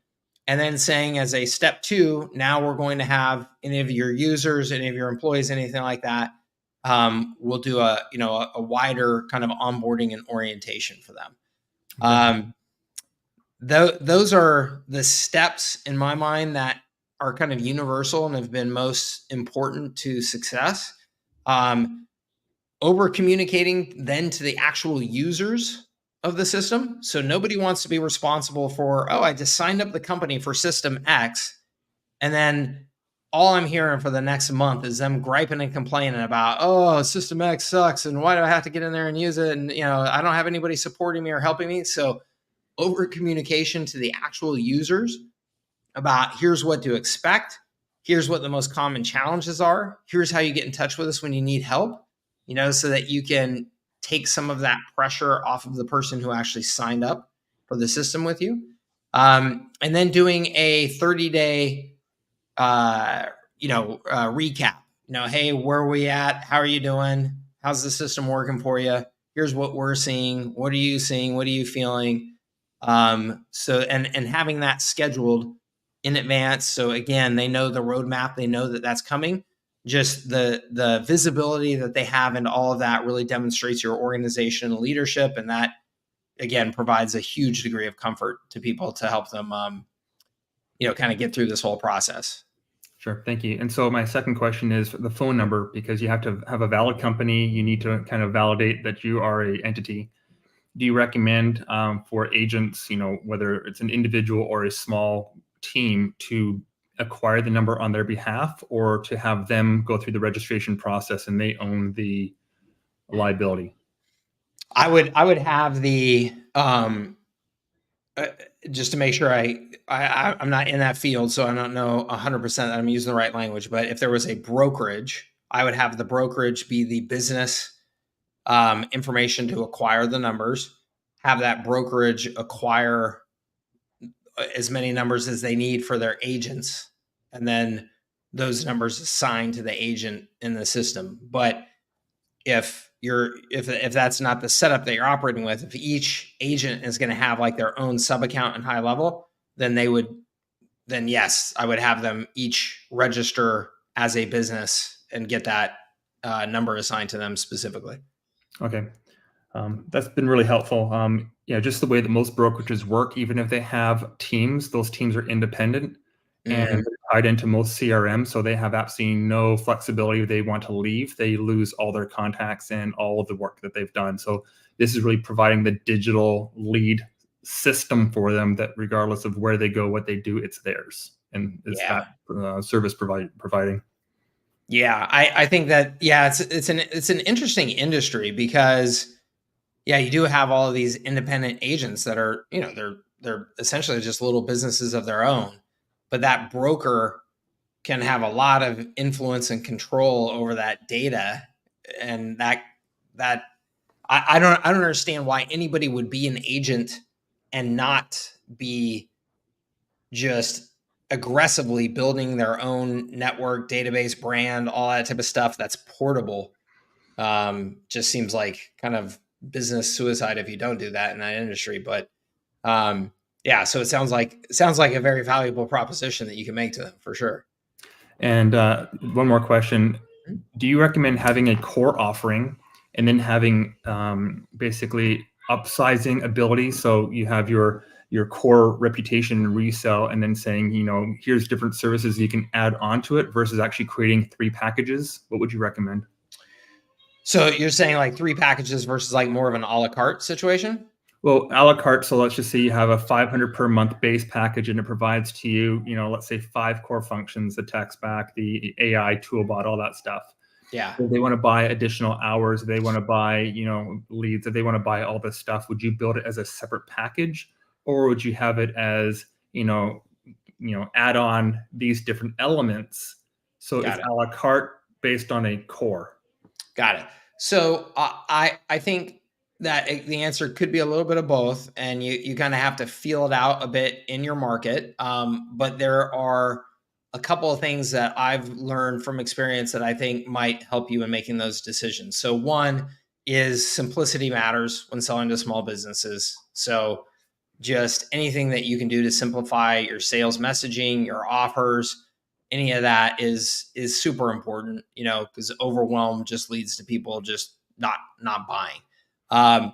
[SPEAKER 1] and then saying as a step 2, now we're going to have any of your users, any of your employees, anything like that. We'll do a wider kind of onboarding and orientation for them. Okay. Those are the steps in my mind that are kind of universal and have been most important to success. Over communicating then to the actual users of the system. So nobody wants to be responsible for, I just signed up the company for system X, and then all I'm hearing for the next month is them griping and complaining about, system X sucks, and why do I have to get in there and use it? And I don't have anybody supporting me or helping me. So over communication to the actual users about here's what to expect, here's what the most common challenges are, here's how you get in touch with us when you need help, so that you can take some of that pressure off of the person who actually signed up for the system with you. And then doing a 30-day, recap, hey, where are we at? How are you doing? How's the system working for you? Here's what we're seeing. What are you seeing? What are you feeling? So having that scheduled in advance. So again, they know the roadmap, they know that that's coming. Just the visibility that they have into all of that really demonstrates your organization and leadership. And that, again, provides a huge degree of comfort to people to help them, kind of get through this whole process.
[SPEAKER 3] Sure. Thank you. And so my second question is the phone number, because you have to have a valid company. You need to kind of validate that you are an entity. Do you recommend for agents, whether it's an individual or a small team, to acquire the number on their behalf, or to have them go through the registration process and they own the liability?
[SPEAKER 1] I would have the just to make sure I'm not in that field, so I don't know 100% that I'm using the right language. But if there was a brokerage, I would have the brokerage be the business information to acquire the numbers, have that brokerage acquire as many numbers as they need for their agents, and then those numbers assigned to the agent in the system. But if that's not the setup that you're operating with, if each agent is going to have like their own sub account in HighLevel, then yes, I would have them each register as a business and get that number assigned to them specifically.
[SPEAKER 3] Okay. That's been really helpful. Just the way that most brokerages work, even if they have teams, those teams are independent and they're tied into most CRM. So they have absolutely no flexibility. If they want to leave, they lose all their contacts and all of the work that they've done. So this is really providing the digital lead system for them that regardless of where they go, what they do, it's theirs. And it's that service providing.
[SPEAKER 1] Yeah, I think that, it's an interesting industry because, you do have all of these independent agents that are, they're essentially just little businesses of their own, but that broker can have a lot of influence and control over that data. And that I don't understand why anybody would be an agent and not be just aggressively building their own network, database, brand, all that type of stuff that's portable. Just seems like kind of business suicide if you don't do that in that industry. But so it sounds like a very valuable proposition that you can make to them for sure.
[SPEAKER 3] And one more question. Do you recommend having a core offering and then having basically upsizing ability? So you have your core reputation and resell, and then saying, here's different services you can add onto it versus actually creating 3 packages. What would you recommend?
[SPEAKER 1] So you're saying like 3 packages versus like more of an a la carte situation?
[SPEAKER 3] Well, a la carte. So let's just say you have a $500 per month base package, and it provides to you, let's say 5 core functions: the text back, the AI toolbot, all that stuff.
[SPEAKER 1] Yeah.
[SPEAKER 3] If they want to buy additional hours, they want to buy, leads, if they want to buy all this stuff, would you build it as a separate package, or would you have it as, add on these different elements? So it's a la carte based on a core.
[SPEAKER 1] Got it. So I think that the answer could be a little bit of both, and you kind of have to feel it out a bit in your market. But there are a couple of things that I've learned from experience that I think might help you in making those decisions. So one is simplicity matters when selling to small businesses. So just anything that you can do to simplify your sales messaging, your offers, any of that is super important, because overwhelm just leads to people just not buying.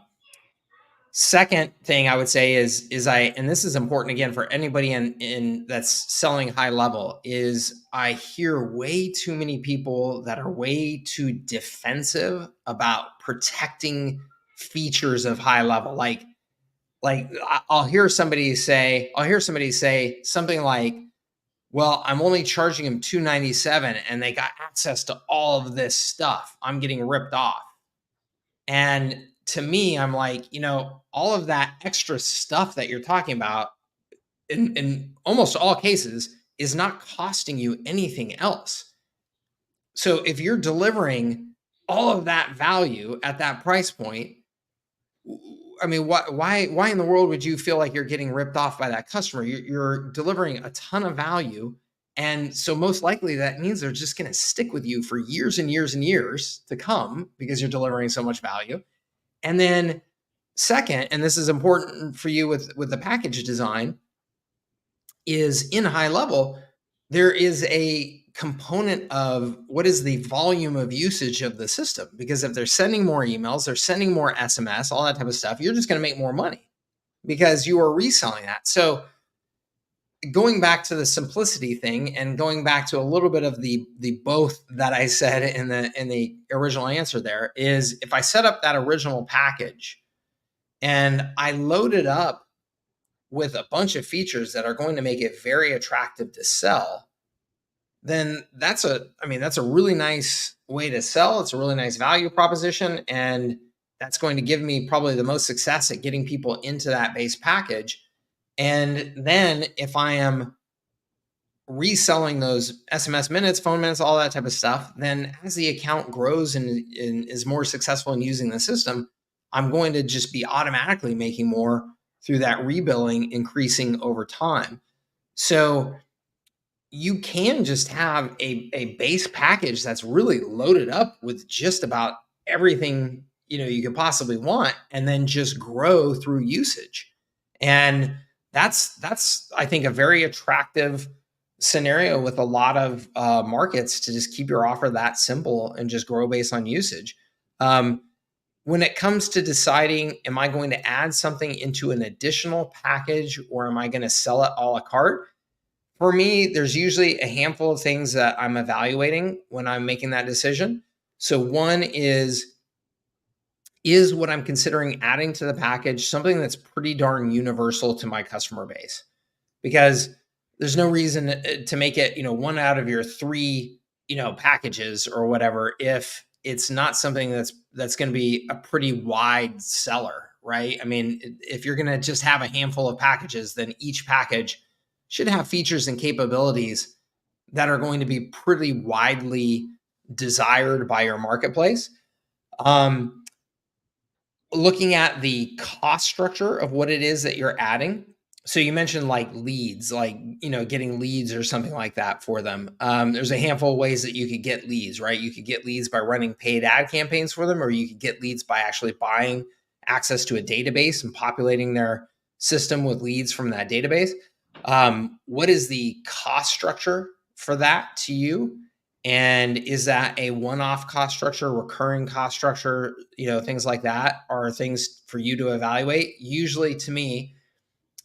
[SPEAKER 1] Second thing I would say is and this is important again for anybody in that's selling high level, is I hear way too many people that are way too defensive about protecting features of high level. Like I'll hear somebody say something like, well, I'm only charging them $297 and they got access to all of this stuff. I'm getting ripped off. And to me, I'm like, all of that extra stuff that you're talking about in almost all cases is not costing you anything else. So if you're delivering all of that value at that price point, I mean, why in the world would you feel like you're getting ripped off by that customer? You're delivering a ton of value. And so most likely that means they're just going to stick with you for years and years and years to come because you're delivering so much value. And then second, and this is important for you with the package design, is in high level, there is a component of what is the volume of usage of the system. Because if they're sending more emails, they're sending more SMS, all that type of stuff, you're just going to make more money because you are reselling that. So going back to the simplicity thing and going back to a little bit of the both that I said in the original answer there, is if I set up that original package and I load it up with a bunch of features that are going to make it very attractive to sell, then that's a really nice way to sell. It's a really nice value proposition. And that's going to give me probably the most success at getting people into that base package. And then if I am reselling those SMS minutes, phone minutes, all that type of stuff, then as the account grows and is more successful in using the system, I'm going to just be automatically making more through that rebilling increasing over time. So you can just have a base package that's really loaded up with just about everything you could possibly want, and then just grow through usage. And that's I think a very attractive scenario with a lot of markets, to just keep your offer that simple and just grow based on usage. When it comes to deciding, am I going to add something into an additional package or am I going to sell it a la carte? For me, there's usually a handful of things that I'm evaluating when I'm making that decision. So one is is what I'm considering adding to the package, something that's pretty darn universal to my customer base, because there's no reason to make it, one out of your 3, packages or whatever, if it's not something that's going to be a pretty wide seller, right? I mean, if you're going to just have a handful of packages, then each package should have features and capabilities that are going to be pretty widely desired by your marketplace. Looking at the cost structure of what it is that you're adding. So you mentioned like leads, like, getting leads or something like that for them. There's a handful of ways that you could get leads, right? You could get leads by running paid ad campaigns for them, or you could get leads by actually buying access to a database and populating their system with leads from that database. What is the cost structure for that to you? And is that a one-off cost structure, recurring cost structure, things like that are things for you to evaluate. Usually to me,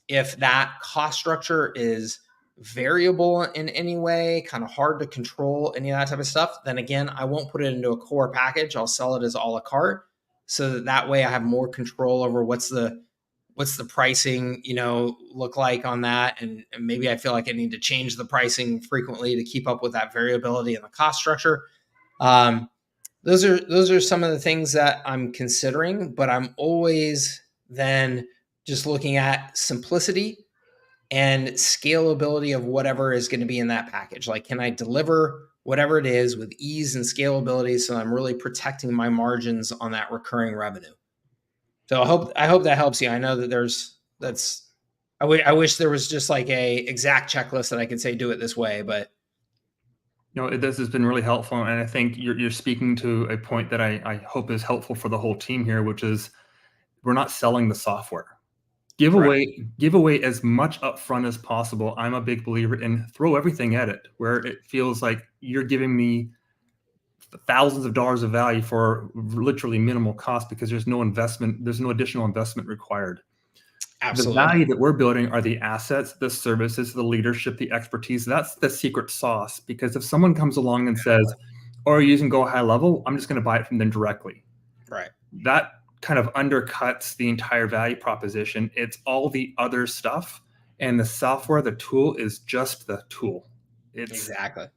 [SPEAKER 1] if that cost structure is variable in any way, kind of hard to control, any of that type of stuff, then again, I won't put it into a core package. I'll sell it as a la carte, so that way I have more control over what's the pricing, look like on that. And maybe I feel like I need to change the pricing frequently to keep up with that variability in the cost structure. Those are some of the things that I'm considering, but I'm always then just looking at simplicity and scalability of whatever is going to be in that package. Like, can I deliver whatever it is with ease and scalability, so I'm really protecting my margins on that recurring revenue? So I hope that helps you. I know that I wish there was just like a exact checklist that I could say, do it this way, but
[SPEAKER 3] this has been really helpful. And I think you're speaking to a point that I hope is helpful for the whole team here, which is we're not selling the software. Give away as much upfront as possible. I'm a big believer in throw everything at it, where it feels like you're giving me thousands of dollars of value for literally minimal cost, because there's no investment, there's no additional investment required.
[SPEAKER 1] Absolutely.
[SPEAKER 3] The value that we're building are the assets, the services, the leadership, the expertise. That's the secret sauce. Because if someone comes along and says, "Oh, are you using Go HighLevel?" I'm just going to buy it from them directly.
[SPEAKER 1] Right.
[SPEAKER 3] That kind of undercuts the entire value proposition. It's all the other stuff, and the software, the tool, is just the tool.
[SPEAKER 1] Exactly.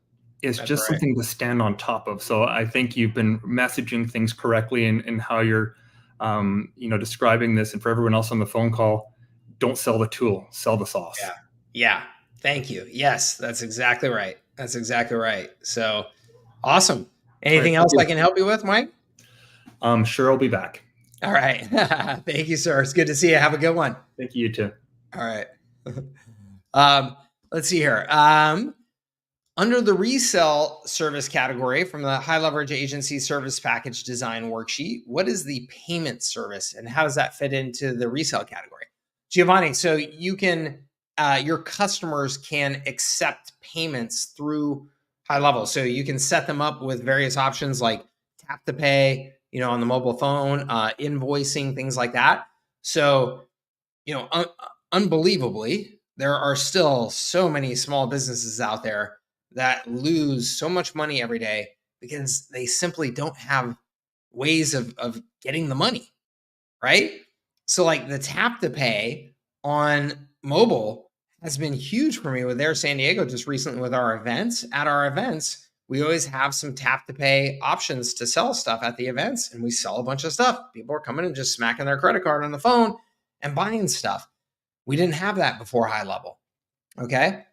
[SPEAKER 3] It's just right. Something to stand on top of. So I think you've been messaging things correctly in how you're, describing this. And for everyone else on the phone call, don't sell the tool, sell the sauce.
[SPEAKER 1] Yeah. Thank you. Yes, that's exactly right. So awesome. Anything else I can help you with, Mike?
[SPEAKER 3] Sure, I'll be back.
[SPEAKER 1] All right. Thank you, sir. It's good to see you. Have a good one.
[SPEAKER 3] Thank you, you too.
[SPEAKER 1] All right. Let's see here. Under the resell service category from the high leverage agency service package design worksheet, what is the payment service and how does that fit into the resell category? Giovanni, so you can, your customers can accept payments through HighLevel. So you can set them up with various options like tap to pay, on the mobile phone, invoicing, things like that. So, unbelievably, there are still so many small businesses out there that lose so much money every day because they simply don't have ways of getting the money, right? So like the tap to pay on mobile has been huge for me with Air San Diego just recently with our events. At our events, we always have some tap to pay options to sell stuff at the events, and we sell a bunch of stuff. People are coming and just smacking their credit card on the phone and buying stuff. We didn't have that before HighLevel. Okay.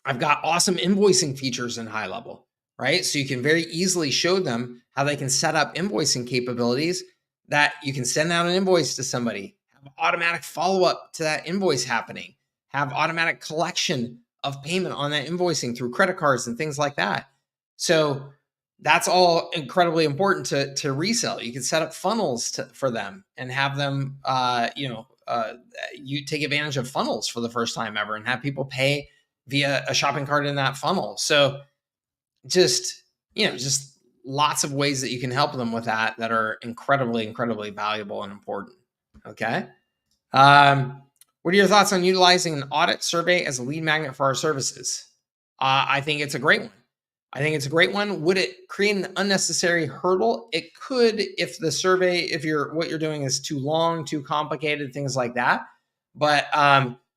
[SPEAKER 1] I've got awesome invoicing features in HighLevel, right? So you can very easily show them how they can set up invoicing capabilities that you can send out an invoice to somebody, have automatic follow-up to that invoice happening, have automatic collection of payment on that invoicing through credit cards and things like that. So that's all incredibly important to resell. You can set up funnels for them and have them, you take advantage of funnels for the first time ever and have people pay via a shopping cart in that funnel. So just lots of ways that you can help them with that are incredibly, incredibly valuable and important. Okay. What are your thoughts on utilizing an audit survey as a lead magnet for our services? I think it's a great one. I think it's a great one. Would it create an unnecessary hurdle? It could, if the survey, if what you're doing is too long, too complicated, things like that. But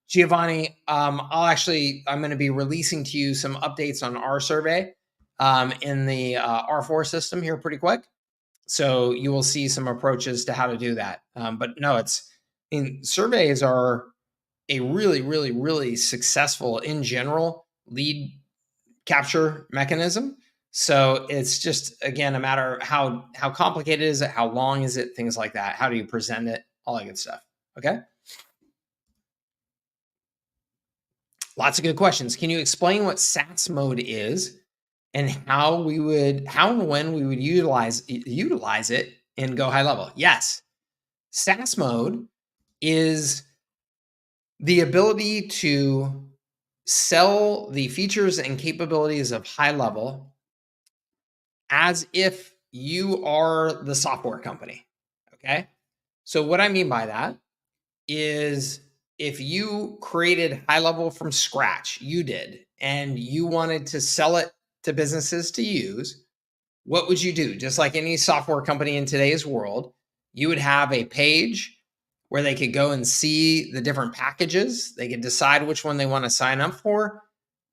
[SPEAKER 1] Giovanni, I'm going to be releasing to you some updates on our survey in the R4 system here pretty quick. So you will see some approaches to how to do that. But no, surveys are a really, really, really successful in general lead capture mechanism. So it's just, again, a matter of how complicated is it, how long is it, things like that. How do you present it, all that good stuff. Okay. Lots of good questions. Can you explain what SaaS mode is and how and when we would utilize it in Go High Level? Yes. SaaS mode is the ability to sell the features and capabilities of High Level as if you are the software company. Okay. So what I mean by that is if you created High Level from scratch, you did, and you wanted to sell it to businesses to use, what would you do? Just like any software company in today's world, you would have a page where they could go and see the different packages. They could decide which one they want to sign up for.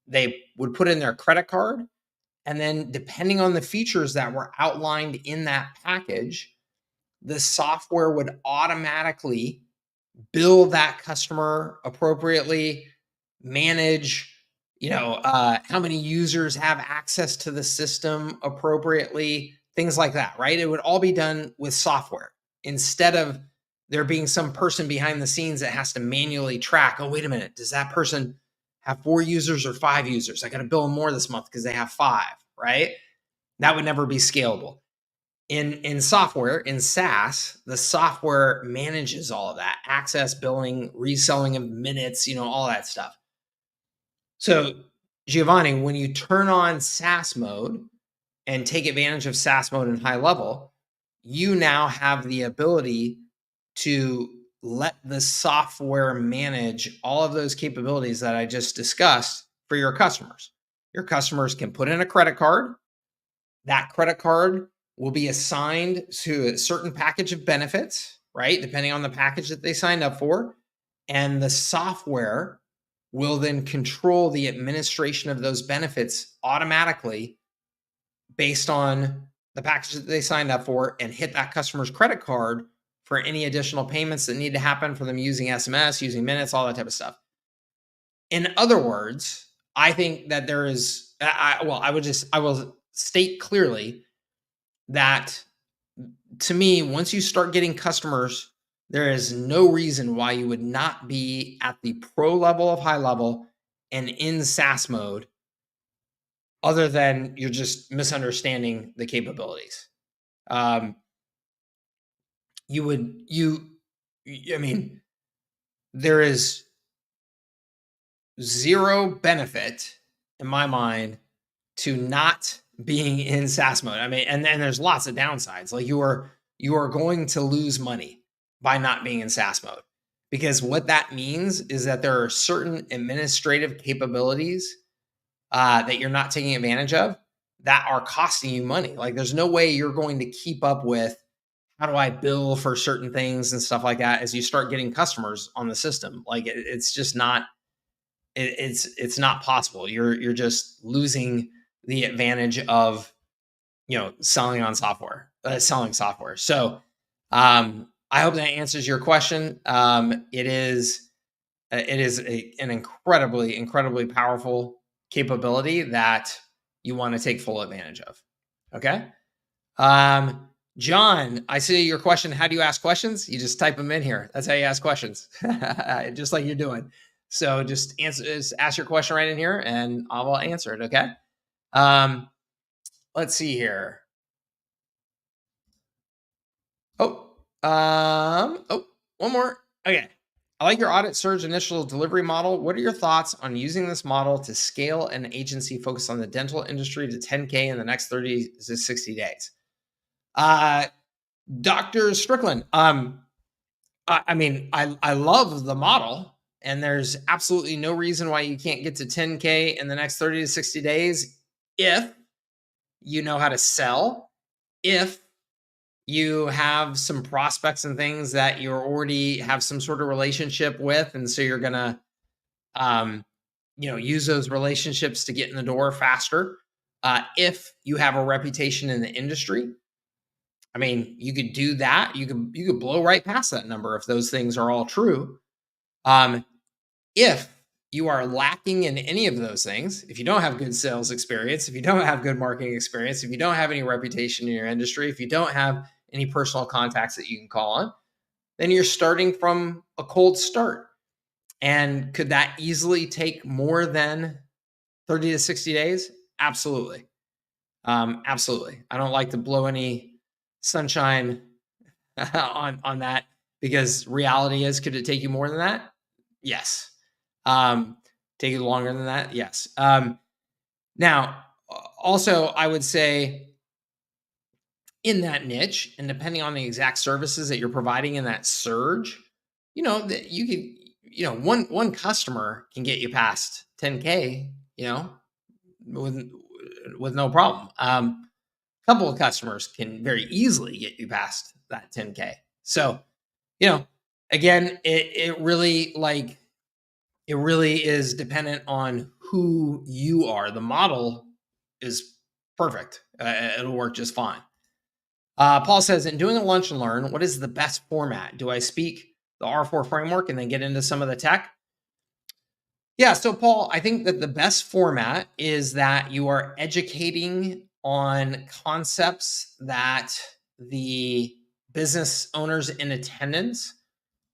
[SPEAKER 1] They would put in their credit card. And then depending on the features that were outlined in that package, the software would automatically bill that customer appropriately, manage, how many users have access to the system appropriately, things like that, right? It would all be done with software instead of there being some person behind the scenes that has to manually track, oh, wait a minute, does that person have 4 users or 5 users? I got to bill them more this month because they have 5, right? That would never be scalable. In software, in SaaS, the software manages all of that, access, billing, reselling of minutes, all that stuff. So Giovanni, when you turn on SaaS mode and take advantage of SaaS mode in High Level, you now have the ability to let the software manage all of those capabilities that I just discussed for your customers. Your customers can put in a credit card. That credit card will be assigned to a certain package of benefits, right? Depending on the package that they signed up for. And the software will then control the administration of those benefits automatically based on the package that they signed up for and hit that customer's credit card for any additional payments that need to happen for them using SMS, using minutes, all that type of stuff. In other words, I think that there is, I will state clearly that to me, once you start getting customers, there is no reason why you would not be at the pro level of High Level and in SaaS mode, other than you're just misunderstanding the capabilities. There is zero benefit in my mind to not being in SaaS mode. And then there's lots of downsides. Like you are going to lose money by not being in SaaS mode, because what that means is that there are certain administrative capabilities that you're not taking advantage of that are costing you money. Like there's no way you're going to keep up with how do I bill for certain things and stuff like that as you start getting customers on the system. Like it's just not, it's not possible. You're just losing the advantage of, selling software. So I hope that answers your question. It is an incredibly, incredibly powerful capability that you want to take full advantage of. Okay. John, I see your question. How do you ask questions? You just type them in here. That's how you ask questions, just like you're doing. So just ask your question right in here and I will answer it. Okay. Let's see here. One more. Okay. I like your audit surge initial delivery model. What are your thoughts on using this model to scale an agency focused on the dental industry to 10K in the next 30 to 60 days? Dr. Strickland, I love the model, and there's absolutely no reason why you can't get to 10K in the next 30 to 60 days if you know how to sell, if you have some prospects and things that you already have some sort of relationship with, and so you're gonna use those relationships to get in the door faster. If you have a reputation in the industry, I mean, you could do that. You could blow right past that number if those things are all true. If you are lacking in any of those things, if you don't have good sales experience, if you don't have good marketing experience, if you don't have any reputation in your industry, if you don't have any personal contacts that you can call on, then you're starting from a cold start. And could that easily take more than 30 to 60 days? Absolutely. Absolutely. I don't like to blow any sunshine on that, because reality is, could it take you more than that? Yes. Take you longer than that? Yes. Now, also, I would say in that niche, and depending on the exact services that you're providing in that surge, that you could, one customer can get you past 10K, with no problem. A couple of customers can very easily get you past that 10K. So, again, it really is dependent on who you are. The model is perfect. It'll work just fine. Paul says, in doing a lunch and learn, what is the best format? Do I speak the R4 framework and then get into some of the tech? Yeah. So Paul, I think that the best format is that you are educating on concepts that the business owners in attendance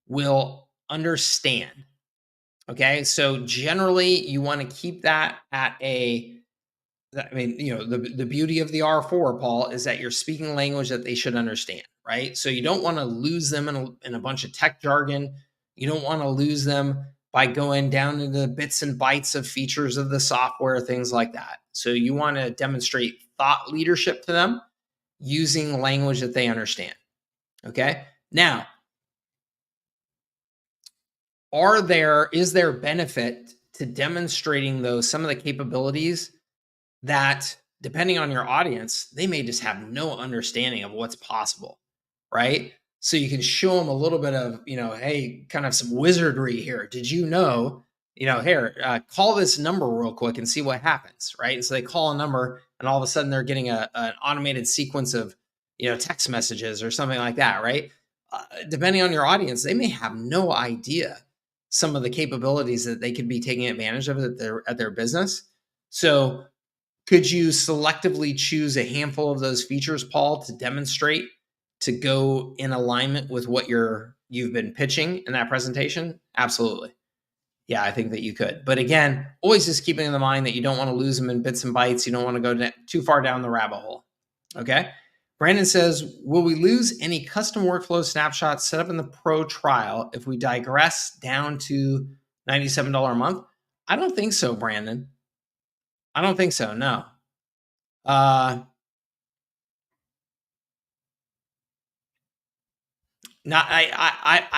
[SPEAKER 1] will understand. Okay. So generally you want to keep that at the beauty of the R4, Paul, is that you're speaking language that they should understand, right? So you don't want to lose them in a bunch of tech jargon. You don't want to lose them by going down into the bits and bytes of features of the software, things like that. So you want to demonstrate thought leadership to them using language that they understand. Okay. Now, is there benefit to demonstrating some of the capabilities that, depending on your audience, they may just have no understanding of what's possible, right? So you can show them a little bit of, hey, kind of some wizardry here. Did you know, here, call this number real quick and see what happens, right? And so they call a number, and all of a sudden they're getting an automated sequence of, text messages or something like that, right? Depending on your audience, they may have no idea some of the capabilities that they could be taking advantage of at their business. So could you selectively choose a handful of those features, Paul, to demonstrate to go in alignment with what you've been pitching in that presentation? Absolutely. Yeah, I think that you could. But again, always just keeping in mind that you don't want to lose them in bits and bytes. You don't want to go too far down the rabbit hole. Okay. Brandon says, will we lose any custom workflow snapshots set up in the pro trial if we digress down to $97 a month? I don't think so, Brandon. I don't think so. No. I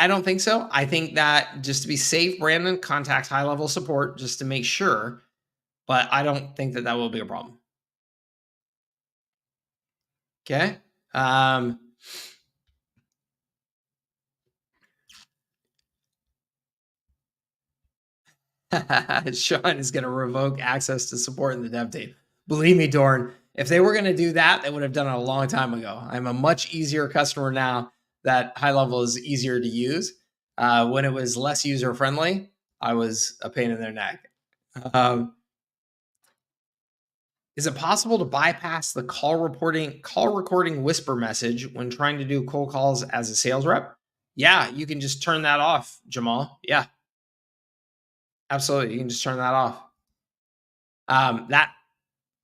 [SPEAKER 1] don't think so. I think that, just to be safe, Brandon, contact HighLevel support just to make sure. But I don't think that will be a problem. Okay. Sean is going to revoke access to support in the dev team. Believe me, Dorn, if they were going to do that, they would have done it a long time ago. I'm a much easier customer now that HighLevel is easier to use. When it was less user friendly, I was a pain in their neck. Is it possible to bypass the call recording whisper message when trying to do cold calls as a sales rep? Yeah, you can just turn that off, Jamal. Yeah, absolutely. You can just turn that off.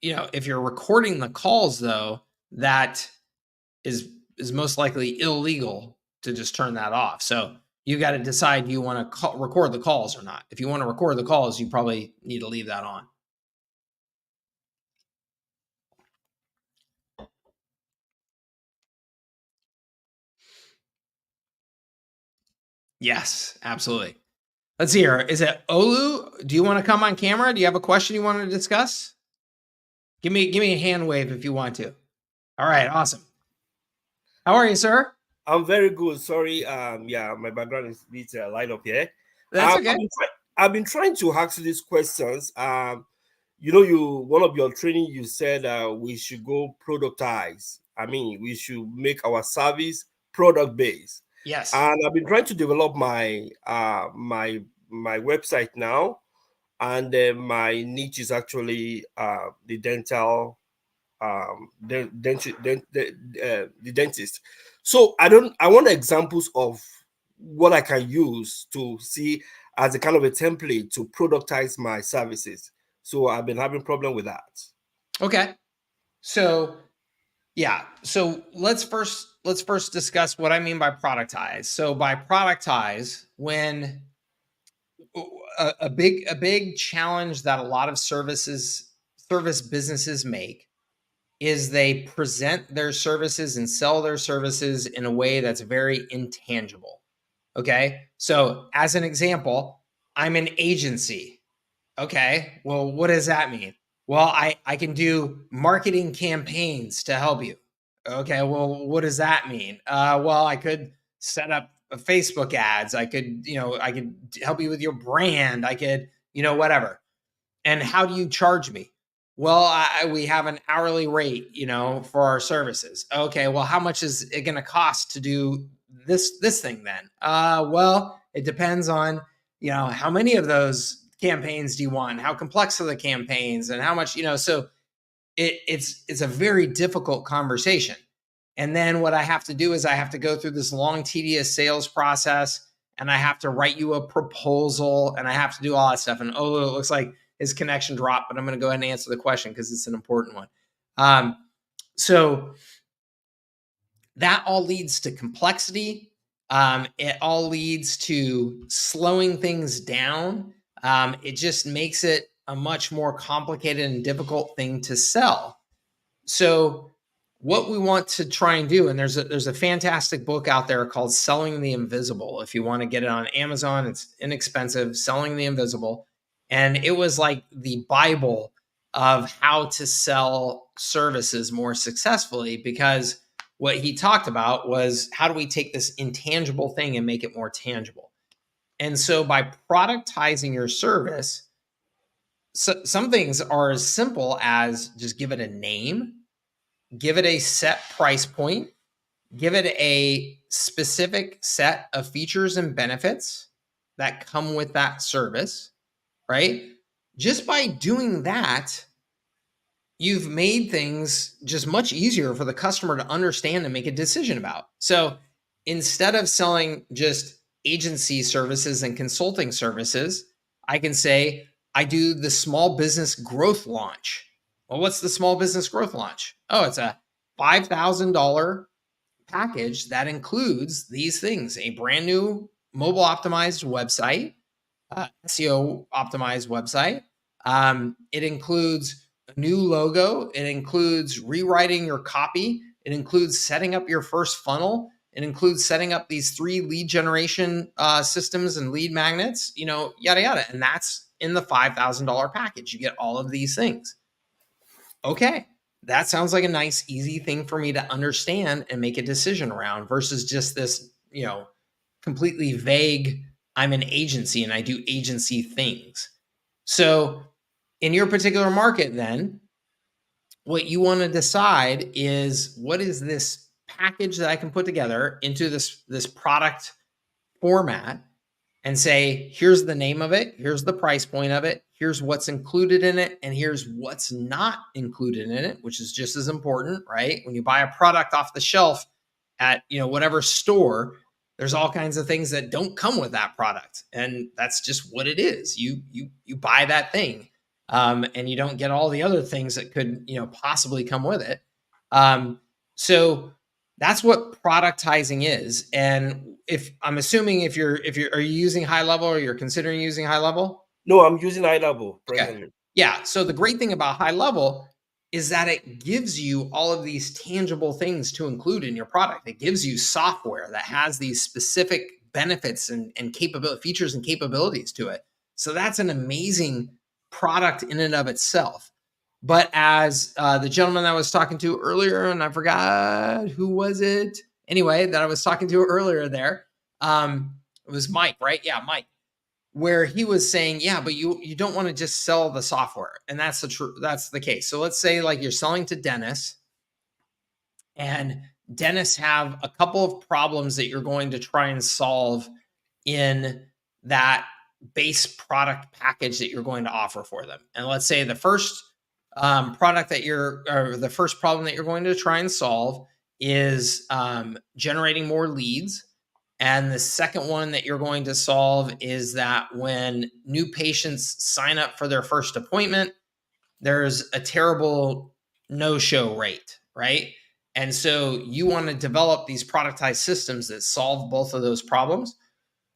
[SPEAKER 1] If you're recording the calls, though, that is most likely illegal to just turn that off. So you got to decide, do you want to record the calls or not? If you want to record the calls, you probably need to leave that on. Yes, absolutely. Let's see here. Is it Olu? Do you want to come on camera? Do you have a question you want to discuss? Give me a hand wave if you want to. All right, awesome. How are you, sir?
[SPEAKER 4] I'm very good. Sorry, yeah, my background is a bit light up here.
[SPEAKER 1] That's okay.
[SPEAKER 4] I've been trying to ask you these questions. You one of your training, you said we should go productize. I mean, we should make our service product based.
[SPEAKER 1] Yes.
[SPEAKER 4] And I've been trying to develop my my website now, and my niche is actually the dental the dentist. So I want examples of what I can use to see as a kind of a template to productize my services. So I've been having problem with that.
[SPEAKER 1] Okay. So yeah. So let's first discuss what I mean by productize. So by productize, when a big challenge that a lot of service businesses make is they present their services and sell their services in a way that's very intangible. Okay. So as an example, I'm an agency. Okay. Well, what does that mean? Well, I can do marketing campaigns to help you. Okay. Well, what does that mean? Well, I could set up Facebook ads. I could help you with your brand. I could, whatever. And how do you charge me? Well, we have an hourly rate, for our services. Okay, well, how much is it going to cost to do this thing then? Well, it depends on, how many of those campaigns do you want? How complex are the campaigns, and how much, So it's a very difficult conversation. And then what I have to do is I have to go through this long, tedious sales process, and I have to write you a proposal, and I have to do all that stuff. And it looks like his connection dropped, but I'm going to go ahead and answer the question because it's an important one. So that all leads to complexity. It all leads to slowing things down. It just makes it a much more complicated and difficult thing to sell. So what we want to try and do, and there's a fantastic book out there called Selling the Invisible. If you want to get it on Amazon, it's inexpensive, Selling the Invisible. And it was like the Bible of how to sell services more successfully, because what he talked about was, how do we take this intangible thing and make it more tangible? And so by productizing your service, some things are as simple as just give it a name, give it a set price point, give it a specific set of features and benefits that come with that service, right? Just by doing that, you've made things just much easier for the customer to understand and make a decision about. So instead of selling just agency services and consulting services, I can say, I do the small business growth launch. Well, what's the small business growth launch? Oh, it's a $5,000 package that includes these things: a brand new mobile optimized website, SEO optimized website. It includes a new logo. It includes rewriting your copy. It includes setting up your first funnel. It includes setting up these 3 lead generation systems and lead magnets, yada, yada. And that's in the $5,000 package. You get all of these things. Okay, that sounds like a nice, easy thing for me to understand and make a decision around, versus just this, completely vague, I'm an agency and I do agency things. So in your particular market, then, what you want to decide is, what is this package that I can put together into this product format, and say, here's the name of it, here's the price point of it, here's what's included in it, and here's what's not included in it, which is just as important, right? When you buy a product off the shelf at, whatever store, there's all kinds of things that don't come with that product, and that's just what it is. You buy that thing, and you don't get all the other things that could, possibly come with it. So that's what productizing is. And if I'm assuming are you using HighLevel, or you're considering using HighLevel?
[SPEAKER 4] No, I'm using HighLevel presently.
[SPEAKER 1] Okay. Yeah. So the great thing about HighLevel is that it gives you all of these tangible things to include in your product. It gives you software that has these specific benefits and features and capabilities to it. So that's an amazing product in and of itself. But as the gentleman that I was talking to earlier, and I forgot who was it. Anyway, that I was talking to earlier there, it was Mike, right? Yeah, Mike, where he was saying, yeah, but you don't want to just sell the software, and that's the case. So let's say like you're selling to dentists, and dentists have a couple of problems that you're going to try and solve in that base product package that you're going to offer for them. And let's say the first product that or the first problem that you're going to try and solve is generating more leads. And the second one that you're going to solve is that when new patients sign up for their first appointment, there's a terrible no-show rate, right? And so you want to develop these productized systems that solve both of those problems.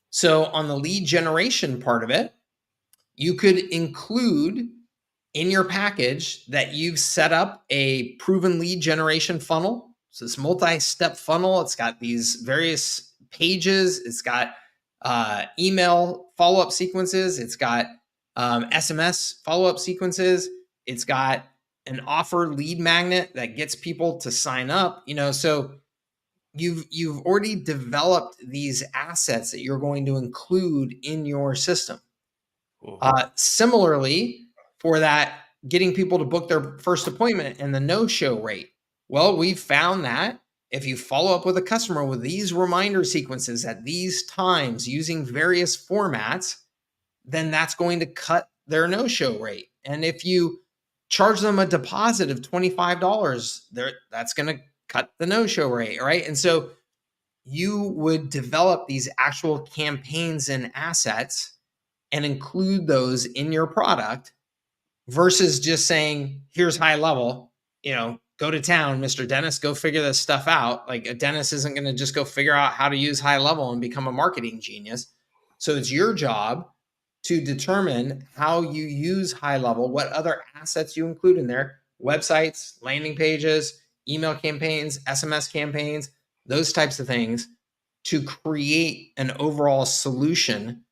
[SPEAKER 1] So on the lead generation part of it, you could include in your package that you've set up a proven lead generation funnel. So this multi-step funnel, it's got these various pages. It's got email follow-up sequences. It's got SMS follow-up sequences. It's got an offer lead magnet that gets people to sign up. So you've already developed these assets that you're going to include in your system. Similarly, for that, getting people to book their first appointment and the no-show rate. Well, we've found that if you follow up with a customer with these reminder sequences at these times using various formats, then that's going to cut their no-show rate. And if you charge them a deposit of $25, that's going to cut the no-show rate, right? And so you would develop these actual campaigns and assets and include those in your product versus just saying, here's HighLevel, go to town, Mr. Dentist, go figure this stuff out. Like a dentist isn't going to just go figure out how to use HighLevel and become a marketing genius. So it's your job to determine how you use HighLevel, what other assets you include in there, websites, landing pages, email campaigns, SMS campaigns, those types of things, to create an overall solution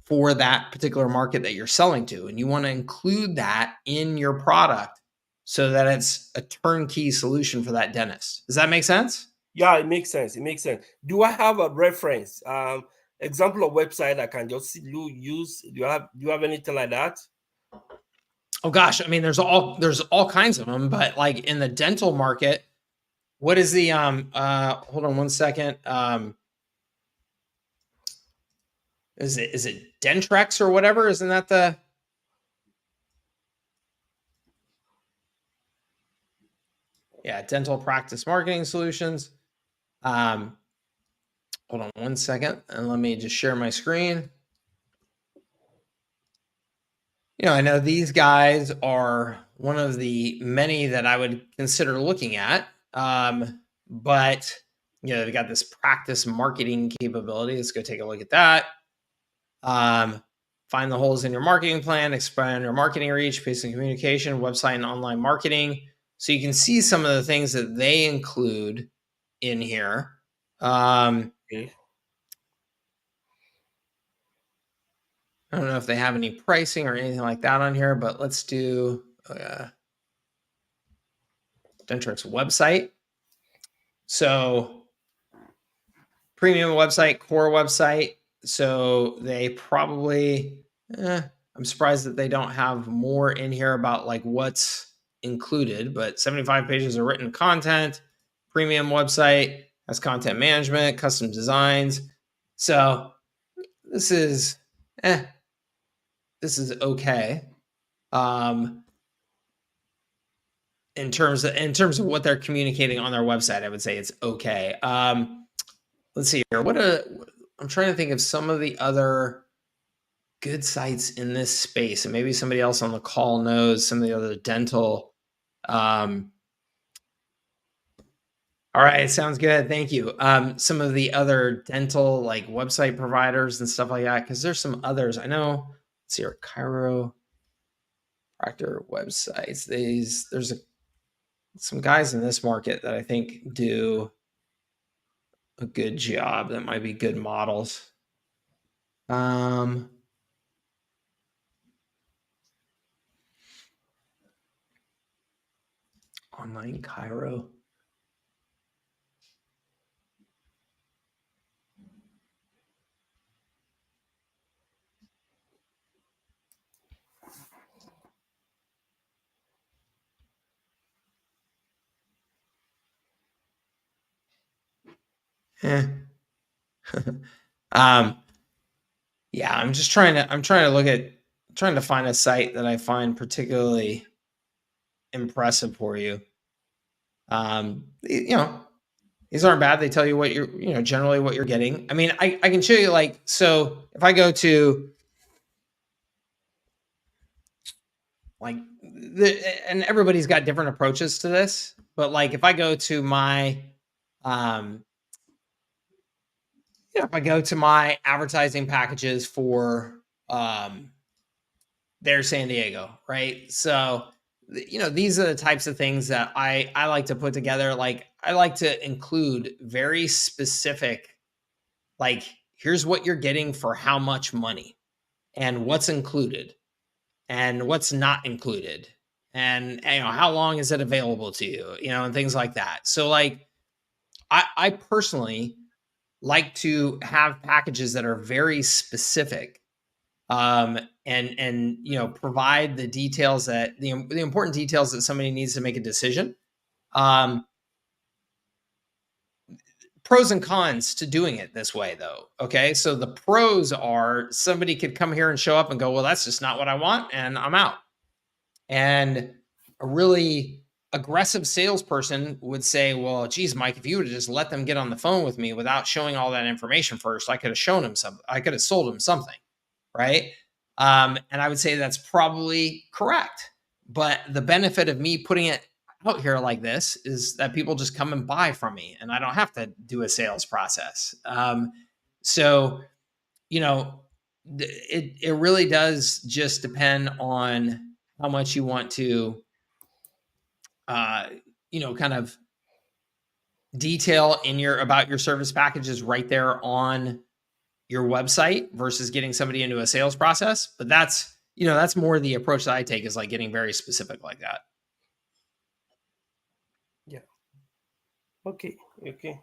[SPEAKER 1] for that particular market that you're selling to. And you want to include that in your product so that it's a turnkey solution for that dentist. Does that make sense?
[SPEAKER 4] Yeah, it makes sense. It makes sense. Do I have a reference, example of website I can just use? Do you have anything like that?
[SPEAKER 1] Oh gosh, I mean, there's all kinds of them, but like in the dental market, what is the hold on one second. Is it Dentrex or whatever? Isn't that the dental practice marketing solutions? Hold on one second, and let me just share my screen. I know these guys are one of the many that I would consider looking at. But they've got this practice marketing capability. Let's go take a look at that. Find the holes in your marketing plan, expand your marketing reach, patient communication, website and online marketing. So you can see some of the things that they include in here. Okay. I don't know if they have any pricing or anything like that on here, but let's do Dentrex website. So premium website, core website. So they probably, I'm surprised that they don't have more in here about like what's included, but 75 pages of written content, premium website, has content management, custom designs. So this is okay. In terms of what they're communicating on their website, I would say it's okay. Let's see here. I'm trying to think of some of the other good sites in this space, and maybe somebody else on the call knows some of the other dental. All right, sounds good. Thank you. Some of the other dental like website providers and stuff like that, because there's some others. I know. Let's see here, chiropractor websites. There's some guys in this market that I think do a good job. That might be good models. Online Cairo. Yeah, I'm trying to find a site that I find particularly impressive for you. These aren't bad. They tell you what you're, generally what you're getting. I mean, I can show you, like, so if I go to, like, and everybody's got different approaches to this, but like if I go to my, if I go to my advertising packages for their San Diego, right? So, these are the types of things that I like to put together. Like, I like to include very specific, like, here's what you're getting for how much money, and what's included and what's not included, and how long is it available to you, and things like that. So, like, I personally like to have packages that are very specific, and provide the details, that the important details that somebody needs to make a decision. Pros and cons to doing it this way, though. Okay, so the pros are, somebody could come here and show up and go, well, that's just not what I want, and I'm out. And a really aggressive salesperson would say, well, geez, Mike, if you would have just let them get on the phone with me without showing all that information first, I could have shown them something. I could have sold them something, right? And I would say that's probably correct. But the benefit of me putting it out here like this is that people just come and buy from me, and I don't have to do a sales process. So, it really does just depend on how much you want to, kind of detail about your service packages right there on your website versus getting somebody into a sales process. But that's more the approach that I take, is like getting very specific like that.
[SPEAKER 4] Yeah. Okay.
[SPEAKER 1] Okay.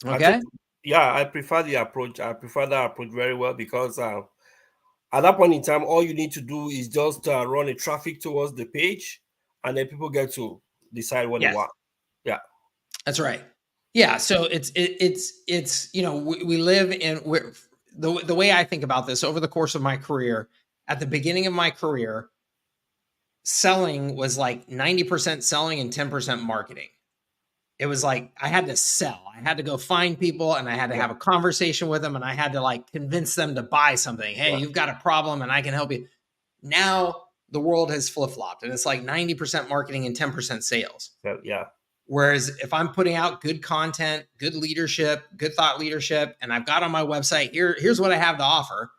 [SPEAKER 4] I prefer the approach. I prefer that approach very well, because at that point in time, all you need to do is just run a traffic towards the page, and then people get to decide what they want. Yeah,
[SPEAKER 1] that's right. Yeah, so it's we live in, the way I think about this over the course of my career. At the beginning of my career, selling was like 90% selling and 10% marketing. It was like I had to sell. I had to go find people, and I had to have a conversation with them, and I had to, like, convince them to buy something. Hey, you've got a problem and I can help you. Now the world has flip-flopped, and it's like 90% marketing and 10% sales.
[SPEAKER 4] Yeah.
[SPEAKER 1] Whereas if I'm putting out good content, good leadership, good thought leadership, and I've got on my website, here's what I have to offer,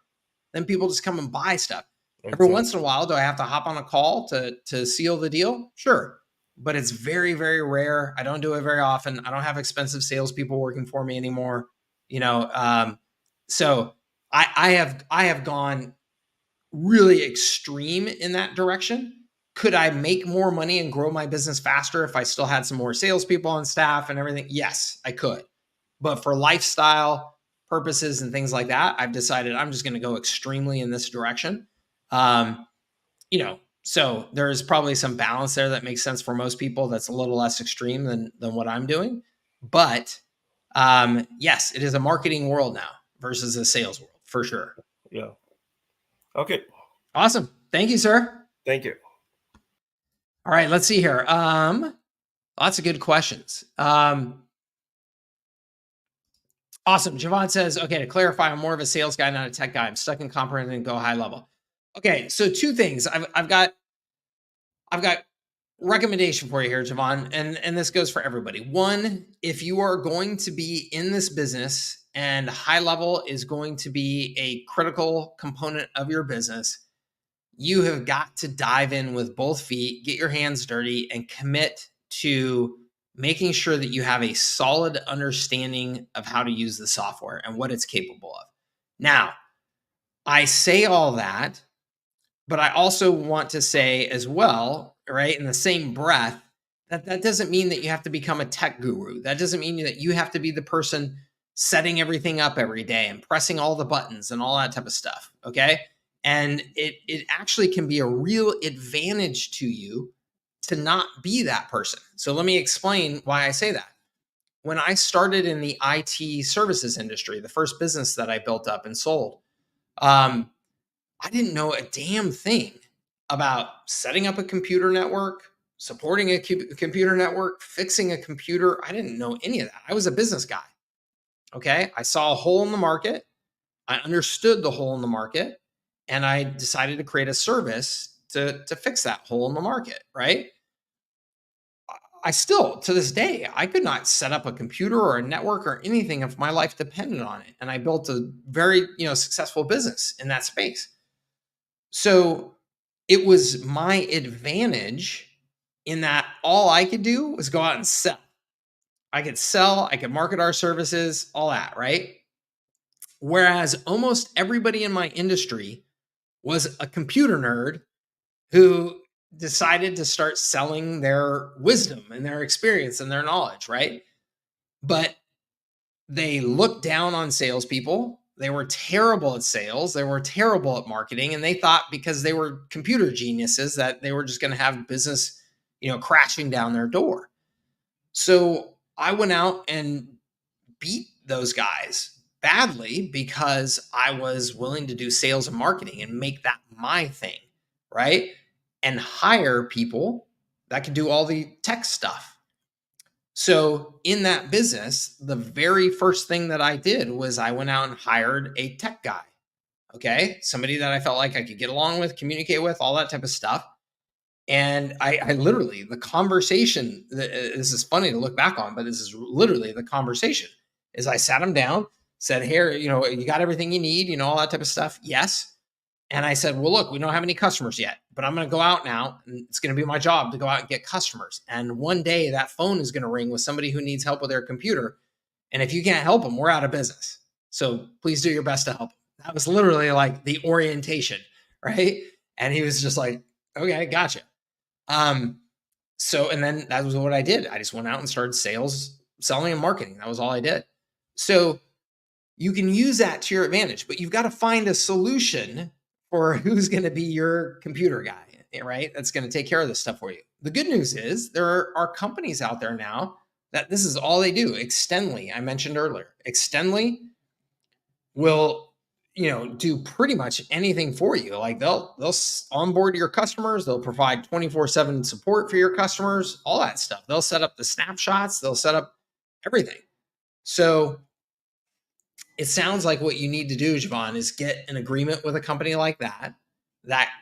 [SPEAKER 1] then people just come and buy stuff. Exactly. Every once in a while, do I have to hop on a call to seal the deal? Sure. But it's very, very rare. I don't do it very often. I don't have expensive salespeople working for me anymore. So I have gone really extreme in that direction. Could I make more money and grow my business faster if I still had some more salespeople on staff and everything? Yes, I could. But for lifestyle purposes and things like that, I've decided I'm just going to go extremely in this direction. So there's probably some balance there that makes sense for most people. That's a little less extreme than what I'm doing. But yes, it is a marketing world now versus a sales world, for sure.
[SPEAKER 4] Yeah. Okay.
[SPEAKER 1] Awesome. Thank you, sir.
[SPEAKER 4] Thank you.
[SPEAKER 1] All right, let's see here. Lots of good questions. Awesome. Javon says, okay, to clarify, I'm more of a sales guy, not a tech guy. I'm stuck in comprehending Go high level. Okay, so two things. I've got recommendation for you here, Javon, and this goes for everybody. One, if you are going to be in this business and high level is going to be a critical component of your business, you have got to dive in with both feet, get your hands dirty, and commit to making sure that you have a solid understanding of how to use the software and what it's capable of. Now, I say all that, but I also want to say as well, right, in the same breath, That doesn't mean that you have to become a tech guru. That doesn't mean that you have to be the person setting everything up every day and pressing all the buttons and all that type of stuff. Okay. And it actually can be a real advantage to you to not be that person. So let me explain why I say that. When I started in the IT services industry, the first business that I built up and sold, I didn't know a damn thing about setting up a computer network, supporting a computer network, fixing a computer. I didn't know any of that. I was a business guy. Okay. I saw a hole in the market. I understood the hole in the market, and I decided to create a service to fix that hole in the market. Right. I still, to this day, I could not set up a computer or a network or anything if my life depended on it. And I built a very, successful business in that space. So it was my advantage in that all I could do was go out and sell. I could sell, I could market our services, all that, right? Whereas almost everybody in my industry was a computer nerd who decided to start selling their wisdom and their experience and their knowledge, right? But they looked down on salespeople. They were terrible at sales. They were terrible at marketing. And they thought because they were computer geniuses that they were just going to have business, crashing down their door. So I went out and beat those guys badly because I was willing to do sales and marketing and make that my thing, right? And hire people that could do all the tech stuff. So in that business, the very first thing that I did was I went out and hired a tech guy. Okay. Somebody that I felt like I could get along with, communicate with, all that type of stuff. And I literally, the conversation, this is funny to look back on, but this is literally the conversation, is I sat him down, said, here, you got everything you need, all that type of stuff. Yes. And I said, well, look, we don't have any customers yet, but I'm going to go out now, and it's going to be my job to go out and get customers. And one day that phone is going to ring with somebody who needs help with their computer. And if you can't help them, we're out of business. So please do your best to help them. That was literally like the orientation, right? And he was just like, okay, gotcha. So, and then that was what I did. I just went out and started selling and marketing. That was all I did. So you can use that to your advantage, but you've got to find a solution for who's going to be your computer guy, right? That's going to take care of this stuff for you. The good news is there are companies out there now that this is all they do. Extendly, I mentioned earlier, Extendly will, do pretty much anything for you. Like they'll onboard your customers. They'll provide 24/7 support for your customers, all that stuff. They'll set up the snapshots. They'll set up everything. So it sounds like what you need to do, Javon, is get an agreement with a company like that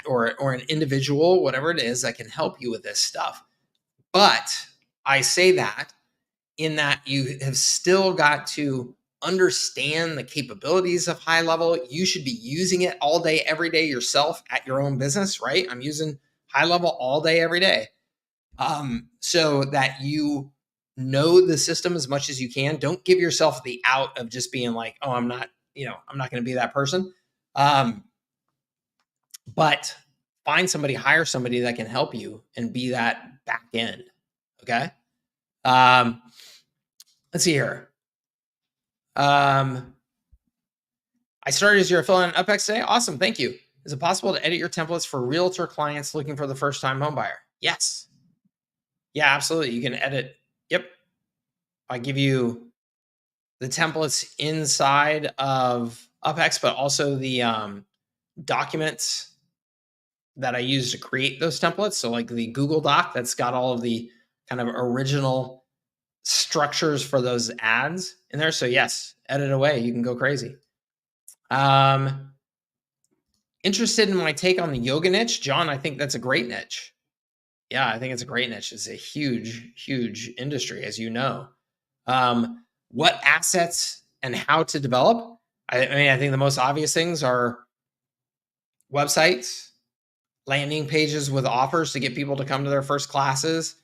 [SPEAKER 1] or an individual, whatever it is, that can help you with this stuff. But I say that in that you have still got to understand the capabilities of HighLevel. You should be using it all day, every day yourself at your own business, right? I'm using HighLevel all day, every day. So that you know the system as much as you can. Don't give yourself the out of just being like, oh, I'm not going to be that person. But find somebody, hire somebody that can help you and be that back end. Okay. Let's see here. I started as your affiliate on UpX today. Awesome. Thank you. Is it possible to edit your templates for realtor clients looking for the first time home buyer? Yes. Yeah, absolutely. You can edit. Yep. I give you the templates inside of UpX, but also the documents that I use to create those templates. So like the Google Doc that's got all of the kind of original structures for those ads in there. So yes, edit away. You can go crazy. Interested in my take on the yoga niche? John, I think that's a great niche. Yeah, I think it's a great niche. It's a huge, huge industry, as you know. What assets and how to develop? I think the most obvious things are websites, landing pages with offers to get people to come to their first classes,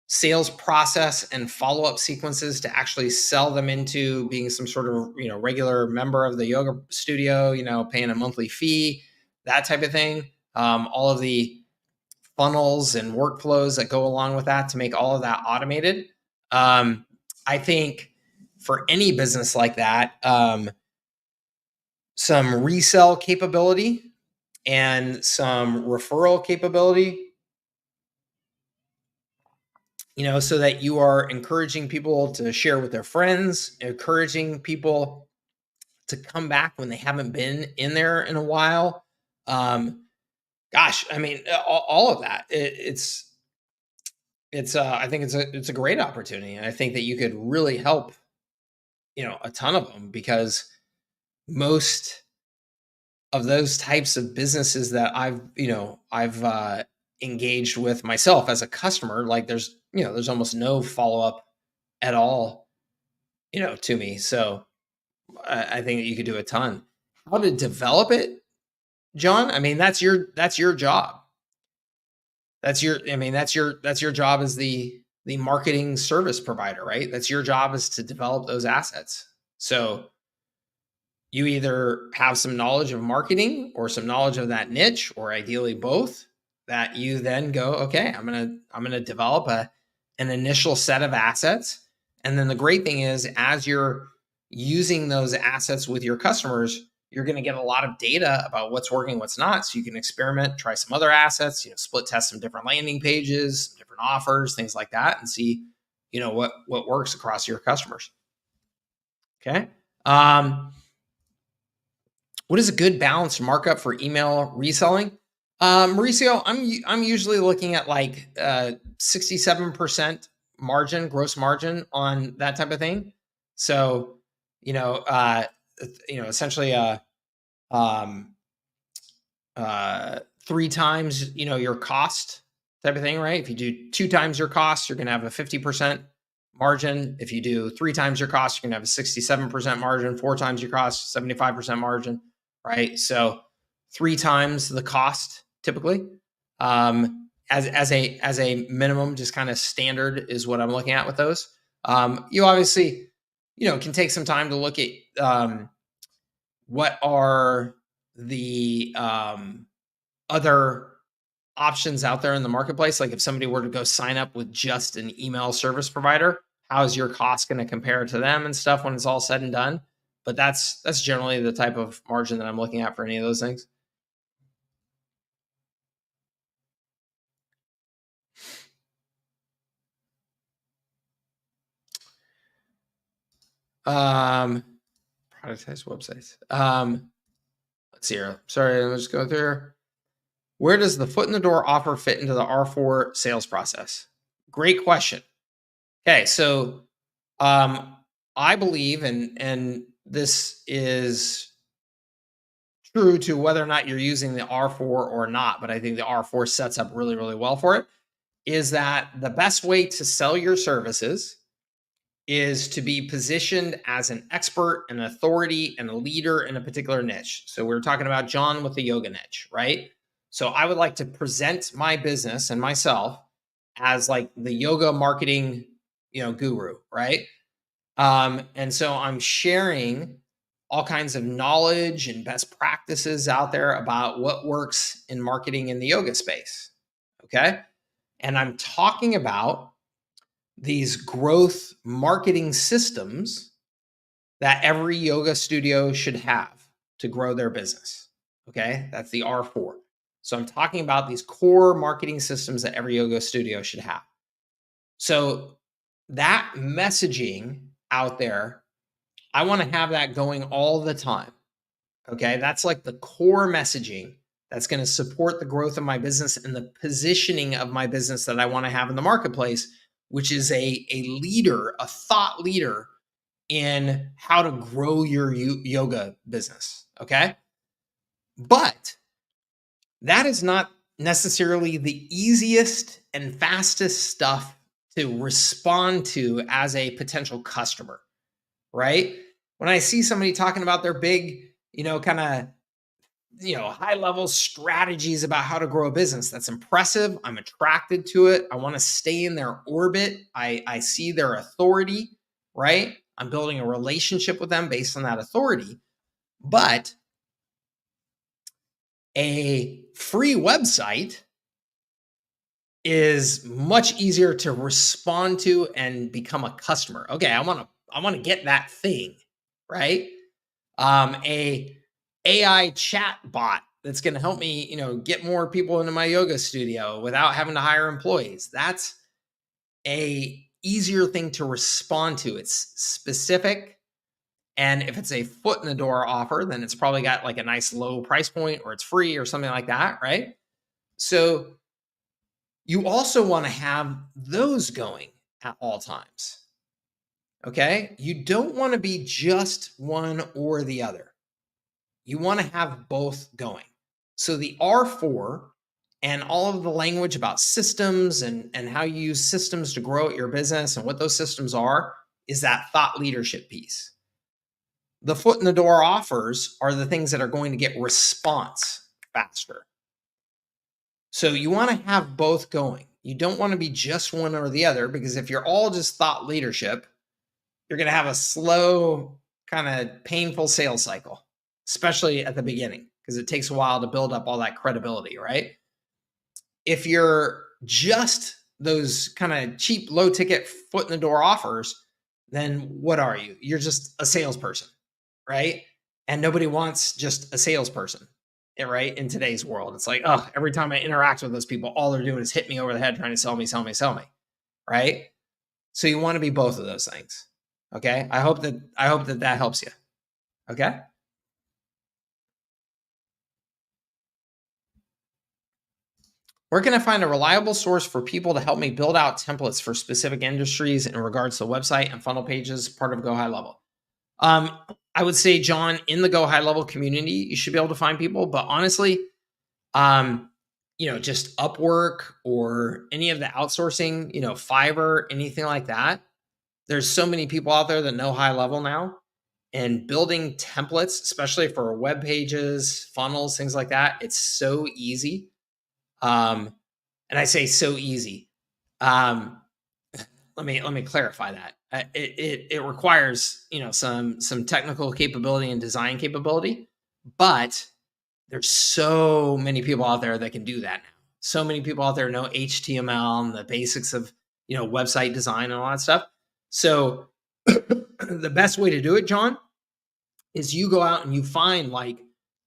[SPEAKER 1] sales process and follow-up sequences to actually sell them into being some sort of, regular member of the yoga studio, paying a monthly fee, that type of thing. All of the funnels and workflows that go along with that to make all of that automated. I think for any business like that, some resell capability and some referral capability, so that you are encouraging people to share with their friends, encouraging people to come back when they haven't been in there in a while. Gosh, I mean, all of that. I think it's a great opportunity, and I think that you could really help, a ton of them, because most of those types of businesses that I've engaged with myself as a customer, like there's almost no follow up at all, to me. So I think that you could do a ton. How to develop it, John? I mean, that's your job. That's your job as the marketing service provider, right? That's your job, is to develop those assets. So you either have some knowledge of marketing or some knowledge of that niche, or ideally both, that you then go, okay, I'm going to develop an initial set of assets. And then the great thing is, as you're using those assets with your customers, you're going to get a lot of data about what's working, what's not. So you can experiment, try some other assets, split test some different landing pages, different offers, things like that, and see, what works across your customers. Okay. What is a good balanced markup for email reselling? Mauricio, I'm usually looking at like 67% margin, gross margin on that type of thing. So, essentially, 3 times, your cost type of thing, right? If you do 2 times your cost, you're going to have a 50% margin. If you do 3 times your cost, you're going to have a 67% margin. 4 times your cost, 75% margin, right? So 3 times the cost typically, as a minimum, just kind of standard is what I'm looking at with those. You obviously, can take some time to look at what are the other options out there in the marketplace. Like if somebody were to go sign up with just an email service provider, how is your cost going to compare to them and stuff when it's all said and done? But that's generally the type of margin that I'm looking at for any of those things. Productize websites. Let's see here. Sorry, let's just go through here. Where does the foot in the door offer fit into the R4 sales process? Great question. Okay, so I believe, and this is true to whether or not you're using the R4 or not, but I think the R4 sets up really, really well for it, is that the best way to sell your services is to be positioned as an expert, an authority, and a leader in a particular niche. So we're talking about John with the yoga niche, right? So I would like to present my business and myself as like the yoga marketing, guru, right? And so I'm sharing all kinds of knowledge and best practices out there about what works in marketing in the yoga space. Okay. And I'm talking about these growth marketing systems that every yoga studio should have to grow their business. Okay. That's the R4. So I'm talking about these core marketing systems that every yoga studio should have. So that messaging out there, I want to have that going all the time. Okay. That's like the core messaging that's going to support the growth of my business and the positioning of my business that I want to have in the marketplace, which is a leader, a thought leader in how to grow your yoga business. Okay. But that is not necessarily the easiest and fastest stuff to respond to as a potential customer, right? When I see somebody talking about their big, kind of, high level strategies about how to grow a business, that's impressive. I'm attracted to it. I want to stay in their orbit. I see their authority, right? I'm building a relationship with them based on that authority. But a free website is much easier to respond to and become a customer. Okay, I want to get that thing, right? A AI chat bot that's going to help me, get more people into my yoga studio without having to hire employees. That's a easier thing to respond to. It's specific. And if it's a foot in the door offer, then it's probably got like a nice low price point, or it's free or something like that, right? So you also want to have those going at all times. Okay? You don't want to be just one or the other. You want to have both going. So the R4 and all of the language about systems and how you use systems to grow your business and what those systems are is that thought leadership piece. The foot in the door offers are the things that are going to get response faster. So you want to have both going. You don't want to be just one or the other, because if you're all just thought leadership, you're going to have a slow, kind of painful sales cycle, especially at the beginning, because it takes a while to build up all that credibility, right? If you're just those kind of cheap, low ticket foot in the door offers, then what are you? You're just a salesperson, right? And nobody wants just a salesperson, right? In today's world, it's like, oh, every time I interact with those people, all they're doing is hit me over the head trying to sell me, right? So you want to be both of those things. Okay. I hope that helps you. Okay. Where can I find a reliable source for people to help me build out templates for specific industries in regards to website and funnel pages, part of Go HighLevel? I would say, John, in the Go HighLevel community, you should be able to find people, but honestly, just Upwork or any of the outsourcing, Fiverr, anything like that. There's so many people out there that know HighLevel now, and building templates, especially for web pages, funnels, things like that. It's so easy. And I say so easy. Let me clarify that. It requires, some technical capability and design capability, but there's so many people out there that can do that now. So many people out there know HTML and the basics of, website design and all that stuff. So the best way to do it, John, is you go out and you find like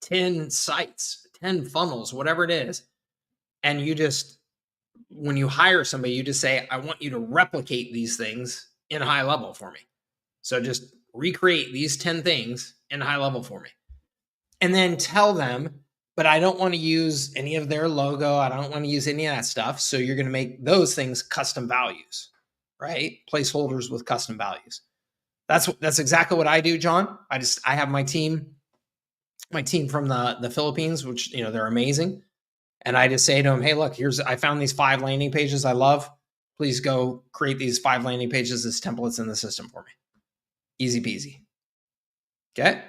[SPEAKER 1] 10 sites, 10 funnels, whatever it is. And you just, when you hire somebody, you just say, I want you to replicate these things in HighLevel for me. So just recreate these 10 things in HighLevel for me. And then tell them, but I don't want to use any of their logo. I don't want to use any of that stuff. So you're going to make those things custom values, right? Placeholders with custom values. That's exactly what I do, John. I have my team from the Philippines, which, they're amazing. And I just say to them, hey, look, I found these 5 landing pages I love. Please go create these 5 landing pages as templates in the system for me. Easy peasy. Okay.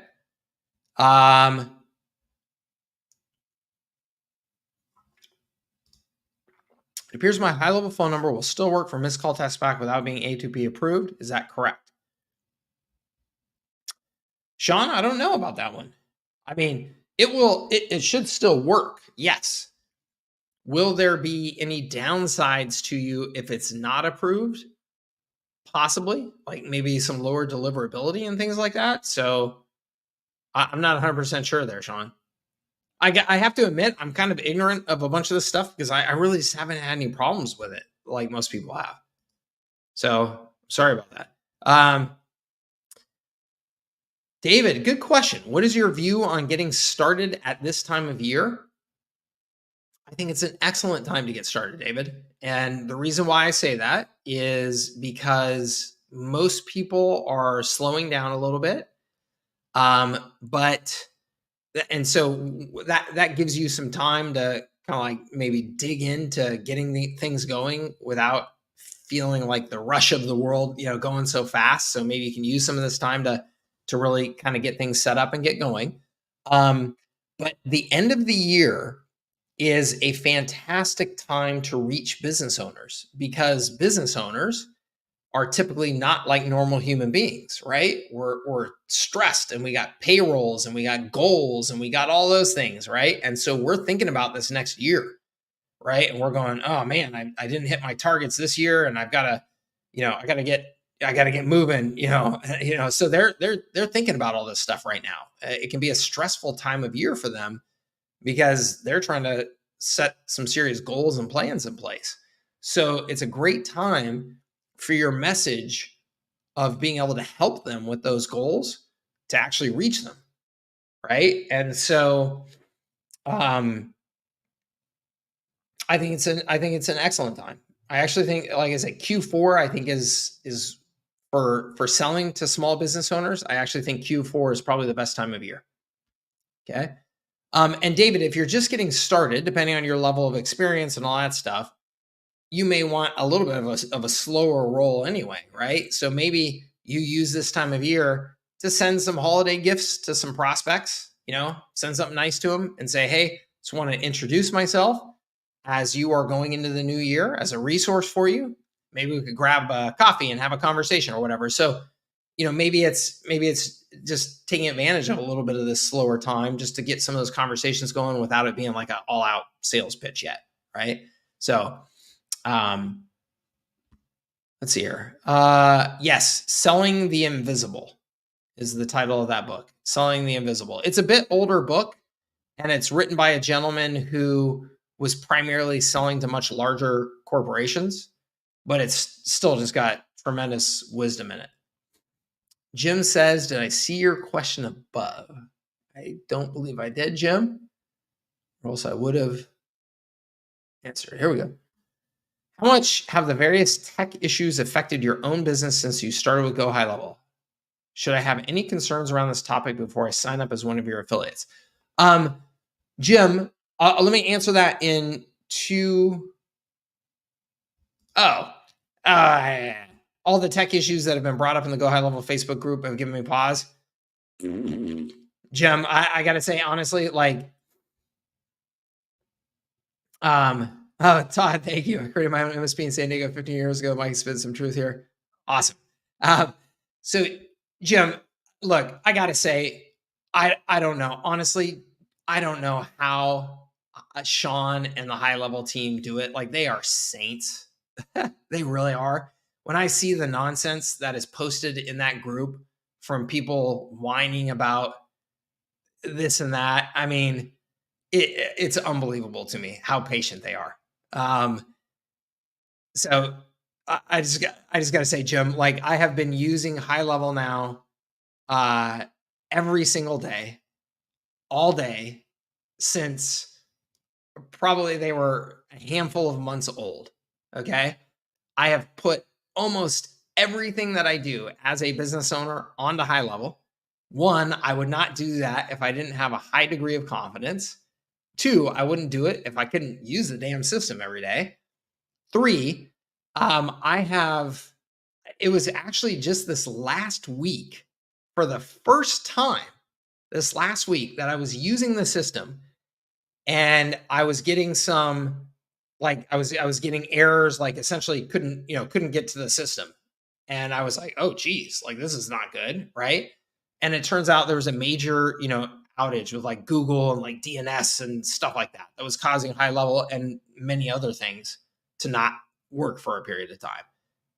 [SPEAKER 1] It appears my HighLevel phone number will still work for missed call test back without being A2P approved. Is that correct? Sean, I don't know about that one. I mean, it should still work. Yes. Will there be any downsides to you if it's not approved? Possibly, like maybe some lower deliverability and things like that. So I'm not 100% sure there, Sean. I have to admit, I'm kind of ignorant of a bunch of this stuff because I really just haven't had any problems with it like most people have. So sorry about that. David, good question. What is your view on getting started at this time of year? I think it's an excellent time to get started, David. And the reason why I say that is because most people are slowing down a little bit. And so that gives you some time to kind of like maybe dig into getting the things going without feeling like the rush of the world, going so fast. So maybe you can use some of this time to really kind of get things set up and get going. But the end of the year is a fantastic time to reach business owners, because business owners are typically not like normal human beings, right? We're stressed, and we got payrolls, and we got goals, and we got all those things, right? And so we're thinking about this next year. right? And we're going, oh man, I didn't hit my targets this year, and I've got to, I got to get moving, So they're thinking about all this stuff right now. It can be a stressful time of year for them because they're trying to set some serious goals and plans in place. So it's a great time for your message of being able to help them with those goals to actually reach them, right? And so I think it's an excellent time. I actually think, like I said, Q4 I think is for selling to small business owners. I actually think Q4 is probably the best time of year. Okay. And David, if you're just getting started, depending on your level of experience and all that stuff, you may want a little bit of a slower roll anyway, right? So maybe you use this time of year to send some holiday gifts to some prospects, send something nice to them and say, hey, just want to introduce myself as you are going into the new year as a resource for you. Maybe we could grab a coffee and have a conversation or whatever. So, maybe it's just taking advantage of a little bit of this slower time just to get some of those conversations going without it being like an all out sales pitch yet. Right. So, let's see here. Yes. Selling the Invisible is the title of that book. Selling the Invisible. It's a bit older book, and it's written by a gentleman who was primarily selling to much larger corporations, but it's still just got tremendous wisdom in it. Jim says, did I see your question above? I don't believe I did, Jim, or else I would have answered. Here we go. How much have the various tech issues affected your own business since you started with Go HighLevel? Should I have any concerns around this topic before I sign up as one of your affiliates? Jim, let me answer that in two. All the tech issues that have been brought up in the Go HighLevel Facebook group have given me pause. Jim, I got to say, honestly, Todd, thank you. I created my own MSP in San Diego 15 years ago. Mike spit some truth here. Awesome. So Jim, look, I got to say, I don't know. Honestly, I don't know how Sean and the HighLevel team do it. Like, they are saints. They really are. When I see the nonsense that is posted in that group from people whining about this and that, I mean, it's unbelievable to me how patient they are. So I just got to say, Jim, like, I have been using HighLevel now every single day, all day, since probably they were a handful of months old. Okay. I have put almost everything that I do as a business owner onto HighLevel. One, I would not do that if I didn't have a high degree of confidence. Two, I wouldn't do it if I couldn't use the damn system every day. Three, it was actually just this last week, for the first time this last week, that I was using the system, and I was getting some, like, I was getting errors, like essentially couldn't get to the system. And I was like, oh geez, like, this is not good. Right. And it turns out there was a major, outage with like Google and like DNS and stuff like that was causing HighLevel and many other things to not work for a period of time.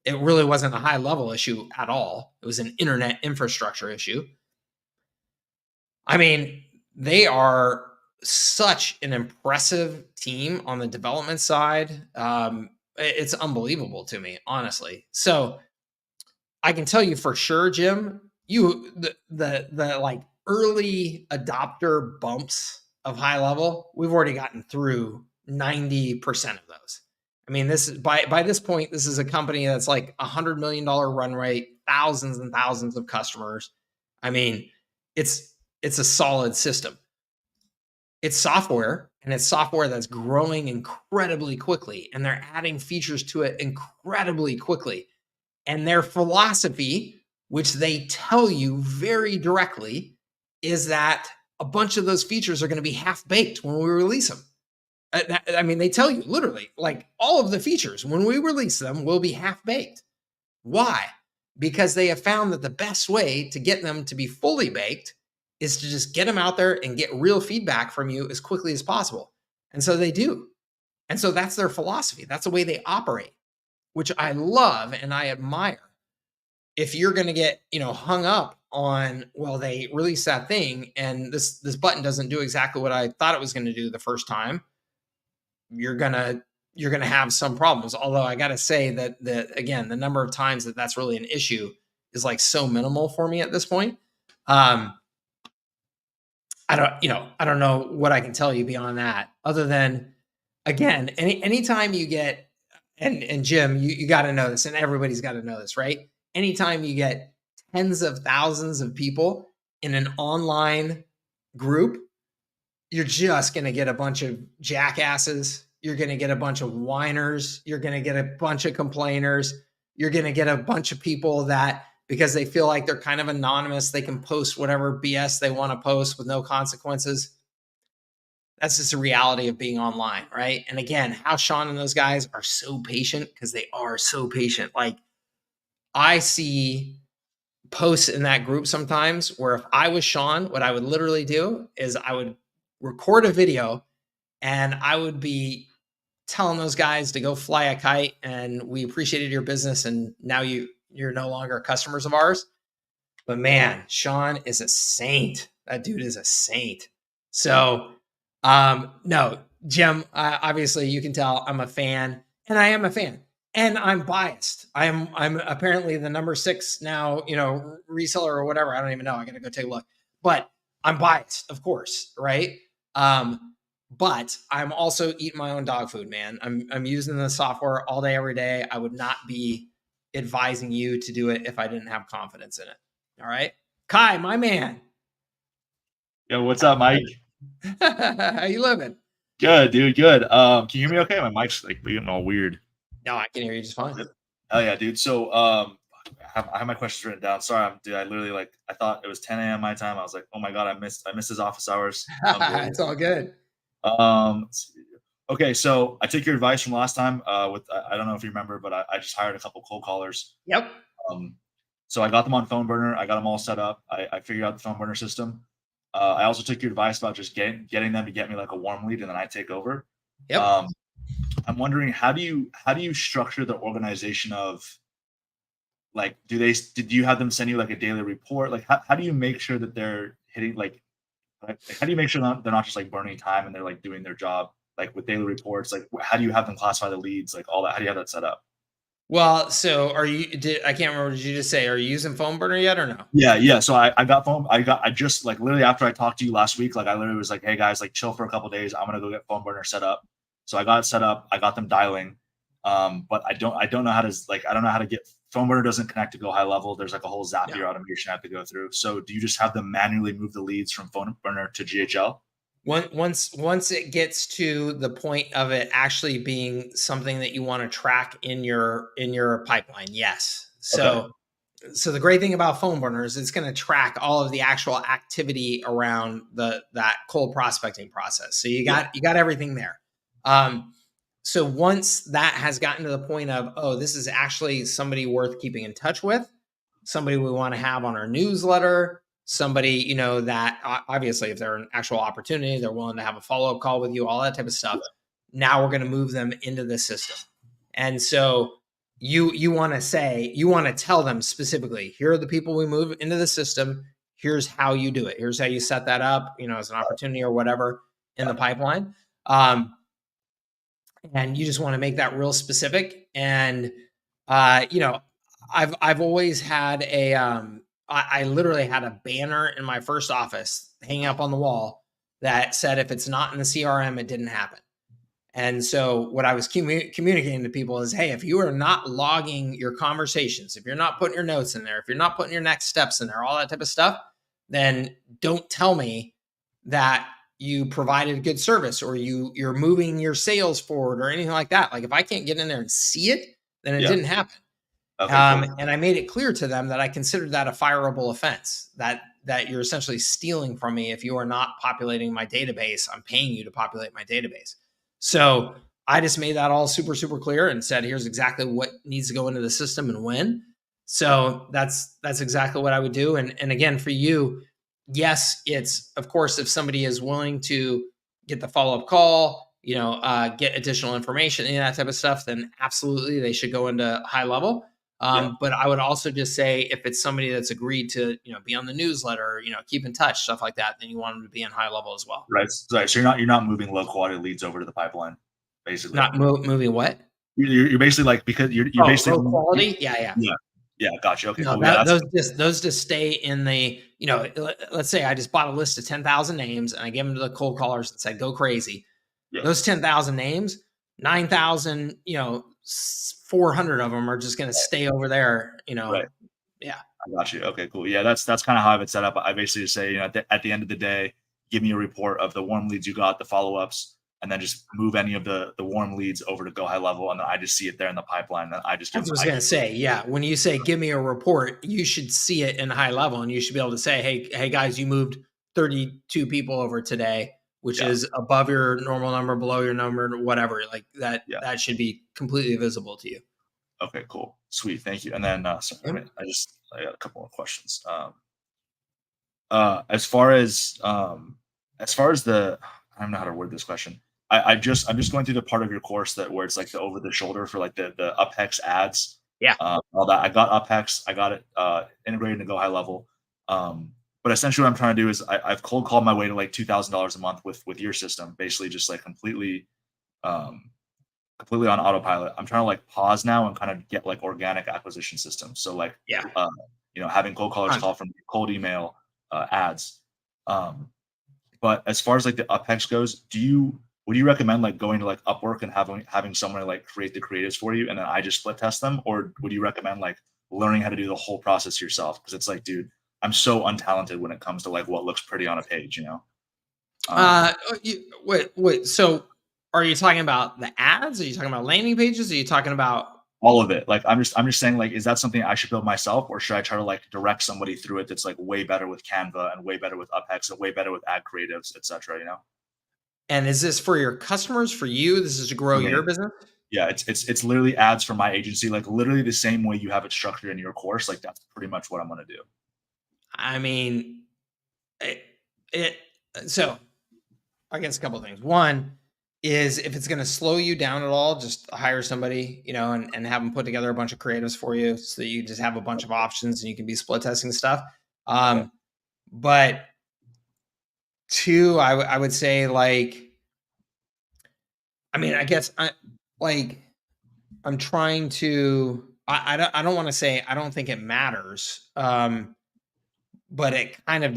[SPEAKER 1] It really wasn't a HighLevel issue at all. It was an internet infrastructure issue. I mean, they are such an impressive team on the development side. It's unbelievable to me, honestly. So I can tell you for sure, Jim, the like early adopter bumps of HighLevel, we've already gotten through 90% of those. I mean, this is by this point, this is a company that's like $100 million run rate, thousands and thousands of customers. I mean, it's a solid system. It's software, and it's software that's growing incredibly quickly, and they're adding features to it incredibly quickly. And their philosophy, which they tell you very directly, is that a bunch of those features are going to be half-baked when we release them. I mean, they tell you literally, like, all of the features, when we release them, will be half-baked. Why? Because they have found that the best way to get them to be fully baked is to just get them out there and get real feedback from you as quickly as possible. And so they do. And so that's their philosophy. That's the way they operate, which I love and I admire. If you're going to get, hung up on, well, they released that thing and this button doesn't do exactly what I thought it was going to do the first time, you're going to have some problems. Although I got to say that again, the number of times that's really an issue is like so minimal for me at this point. I don't know what I can tell you beyond that, other than, again, anytime you get, and Jim, you got to know this, and everybody's got to know this, right? Anytime you get tens of thousands of people in an online group, you're just going to get a bunch of jackasses. You're going to get a bunch of whiners. You're going to get a bunch of complainers. You're going to get a bunch of people that, because they feel like they're kind of anonymous, they can post whatever BS they want to post with no consequences. That's just the reality of being online, right? And again, how Sean and those guys are so patient, because they are so patient. Like, I see posts in that group sometimes where if I was Sean, what I would literally do is I would record a video and I would be telling those guys to go fly a kite, and we appreciated your business, and now you're no longer customers of ours. But man, Sean is a saint. That dude is a saint. So, no, Jim, obviously you can tell I'm a fan, and I am a fan, and I'm biased. I'm apparently the number 6 now, reseller or whatever. I don't even know. I got to go take a look, but I'm biased, of course. Right. But I'm also eating my own dog food, man. I'm using the software all day, every day. I would not be advising you to do it if I didn't have confidence in it. All right. Kai, my man.
[SPEAKER 5] Yo, what's up, Mike?
[SPEAKER 1] How you living?
[SPEAKER 5] Good, dude. Good. Can you hear me okay? My mic's like being all weird.
[SPEAKER 1] No, I can hear you just fine.
[SPEAKER 5] Oh yeah, dude. So I have my questions written down. Sorry, dude. I literally I thought it was 10 a.m. my time. I was like, oh my god, I missed his office hours.
[SPEAKER 1] It's all good.
[SPEAKER 5] Okay, so I took your advice from last time. With I don't know if you remember, but I just hired a couple cold callers.
[SPEAKER 1] Yep.
[SPEAKER 5] So I got them on phone burner. I got them all set up. I figured out the phone burner system. I also took your advice about just getting them to get me like a warm lead, and then I take over.
[SPEAKER 1] Yep.
[SPEAKER 5] I'm wondering, how do you structure the organization of, like, did you have them send you like a daily report? Like, how do you make sure that they're hitting how do you make sure they're not just like burning time and they're like doing their job, like with daily reports? Like, how do you have them classify the leads, like all that? How do you have that set up?
[SPEAKER 1] Well, so I can't remember, did you just say, are you using phone burner yet or no?
[SPEAKER 5] Yeah. So I got phone. I just like literally after I talked to you last week, like I literally was like, hey guys, like chill for a couple of days. I'm gonna go get phone burner set up. So I got it set up. I got them dialing. But I don't know how to I don't know how to get phone burner doesn't connect to go HighLevel. There's like a whole Zapier automation I have to go through. So do you just have them manually move the leads from phone burner to GHL?
[SPEAKER 1] Once it gets to the point of it actually being something that you want to track in your pipeline, yes. So the great thing about phone burner is it's going to track all of the actual activity around that cold prospecting process. So you got everything there. So once that has gotten to the point of, oh, this is actually somebody worth keeping in touch with, somebody we want to have on our newsletter, somebody, that obviously if they're an actual opportunity, they're willing to have a follow-up call with you, all that type of stuff. Now we're going to move them into the system. And so you want to tell them specifically, here are the people we move into the system. Here's how you do it. Here's how you set that up, as an opportunity or whatever in the pipeline. And you just want to make that real specific. And, I've always had I literally had a banner in my first office hanging up on the wall that said, if it's not in the CRM, it didn't happen. And so what I was communicating to people is, hey, if you are not logging your conversations, if you're not putting your notes in there, if you're not putting your next steps in there, all that type of stuff, then don't tell me that you provided good service or you're moving your sales forward or anything like that. Like, if I can't get in there and see it, then it didn't happen. Okay, cool. And I made it clear to them that I considered that a fireable offense, that you're essentially stealing from me. If you are not populating my database, I'm paying you to populate my database. So I just made that all super, super clear and said, here's exactly what needs to go into the system and when. So that's exactly what I would do. And again, for you, yes, it's, of course, if somebody is willing to get the follow-up call, get additional information and that type of stuff, then absolutely they should go into HighLevel. But I would also just say if it's somebody that's agreed to, be on the newsletter, keep in touch, stuff like that, then you want them to be in HighLevel as well.
[SPEAKER 5] Right. So you're not moving low quality leads over to the pipeline, basically.
[SPEAKER 1] Not moving what?
[SPEAKER 5] You're basically like, because you're basically
[SPEAKER 1] low quality. Yeah.
[SPEAKER 5] Gotcha. Okay,
[SPEAKER 1] No,
[SPEAKER 5] cool.
[SPEAKER 1] those just stay in the, let's say I just bought a list of 10,000 names and I give them to the cold callers and said, go crazy. Yeah. Those 10,000 names, 9,000, 400 of them are just going to stay over there,
[SPEAKER 5] Right.
[SPEAKER 1] Yeah.
[SPEAKER 5] I got you. Okay, cool. Yeah, that's kind of how I have it set up. I basically just say, at the end of the day, give me a report of the warm leads you got, the follow-ups, and then just move any of the warm leads over to Go HighLevel, and then I just see it there in the pipeline. Then I just.
[SPEAKER 1] I was going to say, yeah. When you say give me a report, you should see it in HighLevel, and you should be able to say, hey guys, you moved 32 people over today, which is above your normal number, below your number, whatever. Like that. Yeah. That should be completely visible to you.
[SPEAKER 5] Okay, cool, sweet, thank you. And then, sorry, I got a couple more questions. As far as the, I don't know how to word this question. I'm just going through the part of your course where it's like the over the shoulder for like the UpHex ads.
[SPEAKER 1] Yeah.
[SPEAKER 5] All that. I got UpHex. I got it integrated to Go HighLevel. But essentially what I'm trying to do is I've cold called my way to like $2,000 a month with your system, basically just like completely on autopilot. I'm trying to like pause now and kind of get like organic acquisition systems. So like, having cold callers call from cold email ads. But as far as like the UpHex goes, would you recommend like going to like Upwork and having someone like create the creatives for you and then I just split test them? Or would you recommend like learning how to do the whole process yourself? Because it's like, dude, I'm so untalented when it comes to like what looks pretty on a page,
[SPEAKER 1] Wait. So are you talking about the ads? Are you talking about landing pages? Are you talking about
[SPEAKER 5] all of it? Like, I'm just saying, like, is that something I should build myself, or should I try to like direct somebody through it that's like way better with Canva and way better with UpHex and way better with ad creatives, etc.
[SPEAKER 1] And is this for your customers, for you? This is to grow your business?
[SPEAKER 5] Yeah, it's literally ads for my agency, like literally the same way you have it structured in your course. Like that's pretty much what I'm gonna do.
[SPEAKER 1] I mean, so I guess a couple of things. One is if it's going to slow you down at all, just hire somebody, and have them put together a bunch of creatives for you so that you just have a bunch of options and you can be split testing stuff. But two, I would say like, I guess I'm trying to, I don't want to say, I don't think it matters. But it kind of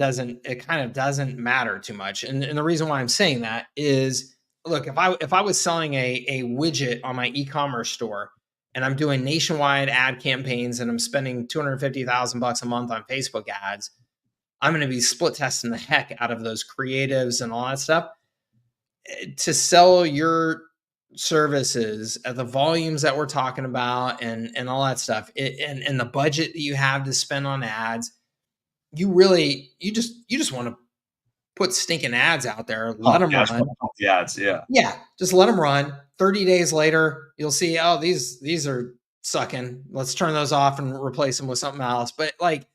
[SPEAKER 1] doesn't matter too much. And the reason why I'm saying that is, look, if I was selling a widget on my e-commerce store and I'm doing nationwide ad campaigns and I'm spending $250,000 a month on Facebook ads, I'm going to be split testing the heck out of those creatives and all that stuff to sell your services at the volumes that we're talking about and all that stuff. And the budget that you have to spend on ads, you just want to put stinking ads out there, let them run.
[SPEAKER 5] The ads, yeah,
[SPEAKER 1] just let them run. 30 days later, you'll see, oh, these are sucking. Let's turn those off and replace them with something else. But like,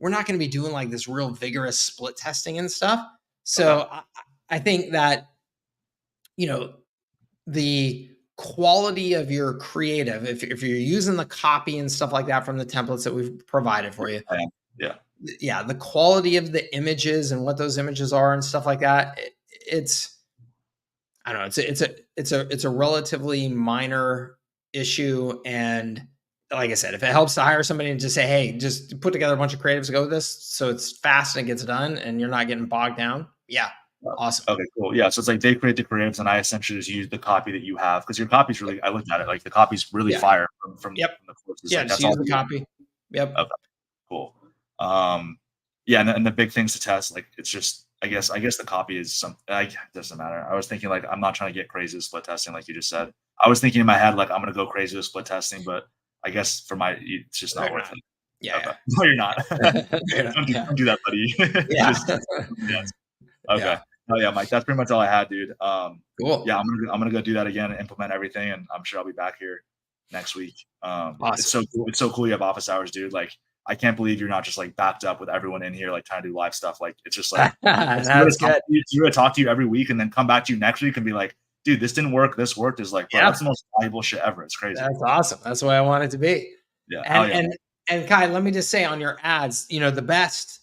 [SPEAKER 1] we're not going to be doing like this real vigorous split testing and stuff. So I think that the quality of your creative, if you're using the copy and stuff like that from the templates that we've provided for you, the quality of the images and what those images are and stuff like that, it's a relatively minor issue. And like I said, if it helps to hire somebody and just say, hey, just put together a bunch of creatives to go with this so it's fast and it gets done and you're not getting bogged down, awesome.
[SPEAKER 5] Okay, cool. Yeah, so it's like they create the creatives and I essentially just use the copy that you have, because your copy's really, I looked at it, like the copy's really fire from the courses.
[SPEAKER 1] Yeah, like, just use the copy. Yep.
[SPEAKER 5] Okay, cool. And the big things to test, like it's just, I guess the copy is something, it doesn't matter. I was thinking like, I'm not trying to get crazy with split testing like you just said. I was thinking in my head, like I'm going to go crazy with split testing, but I guess it's just not worth it.
[SPEAKER 1] Yeah.
[SPEAKER 5] Okay. No, you're not. Don't do that, buddy. Okay.
[SPEAKER 1] Yeah.
[SPEAKER 5] Oh yeah, Mike, that's pretty much all I had, dude.
[SPEAKER 1] Cool.
[SPEAKER 5] Yeah, I'm gonna go do that again and implement everything, and I'm sure I'll be back here next week.
[SPEAKER 1] Awesome.
[SPEAKER 5] It's so cool. It's so cool you have office hours, dude. Like, I can't believe you're not just like backed up with everyone in here, like trying to do live stuff. Like, it's just like
[SPEAKER 1] that's good.
[SPEAKER 5] You're gonna talk to you every week and then come back to you next week and be like, dude, this didn't work, this worked, is like, bro,
[SPEAKER 1] Yeah.
[SPEAKER 5] that's the most valuable shit ever. It's crazy.
[SPEAKER 1] That's awesome. That's what I want it to be.
[SPEAKER 5] Yeah.
[SPEAKER 1] And Kai, let me just say on your ads, you know, the best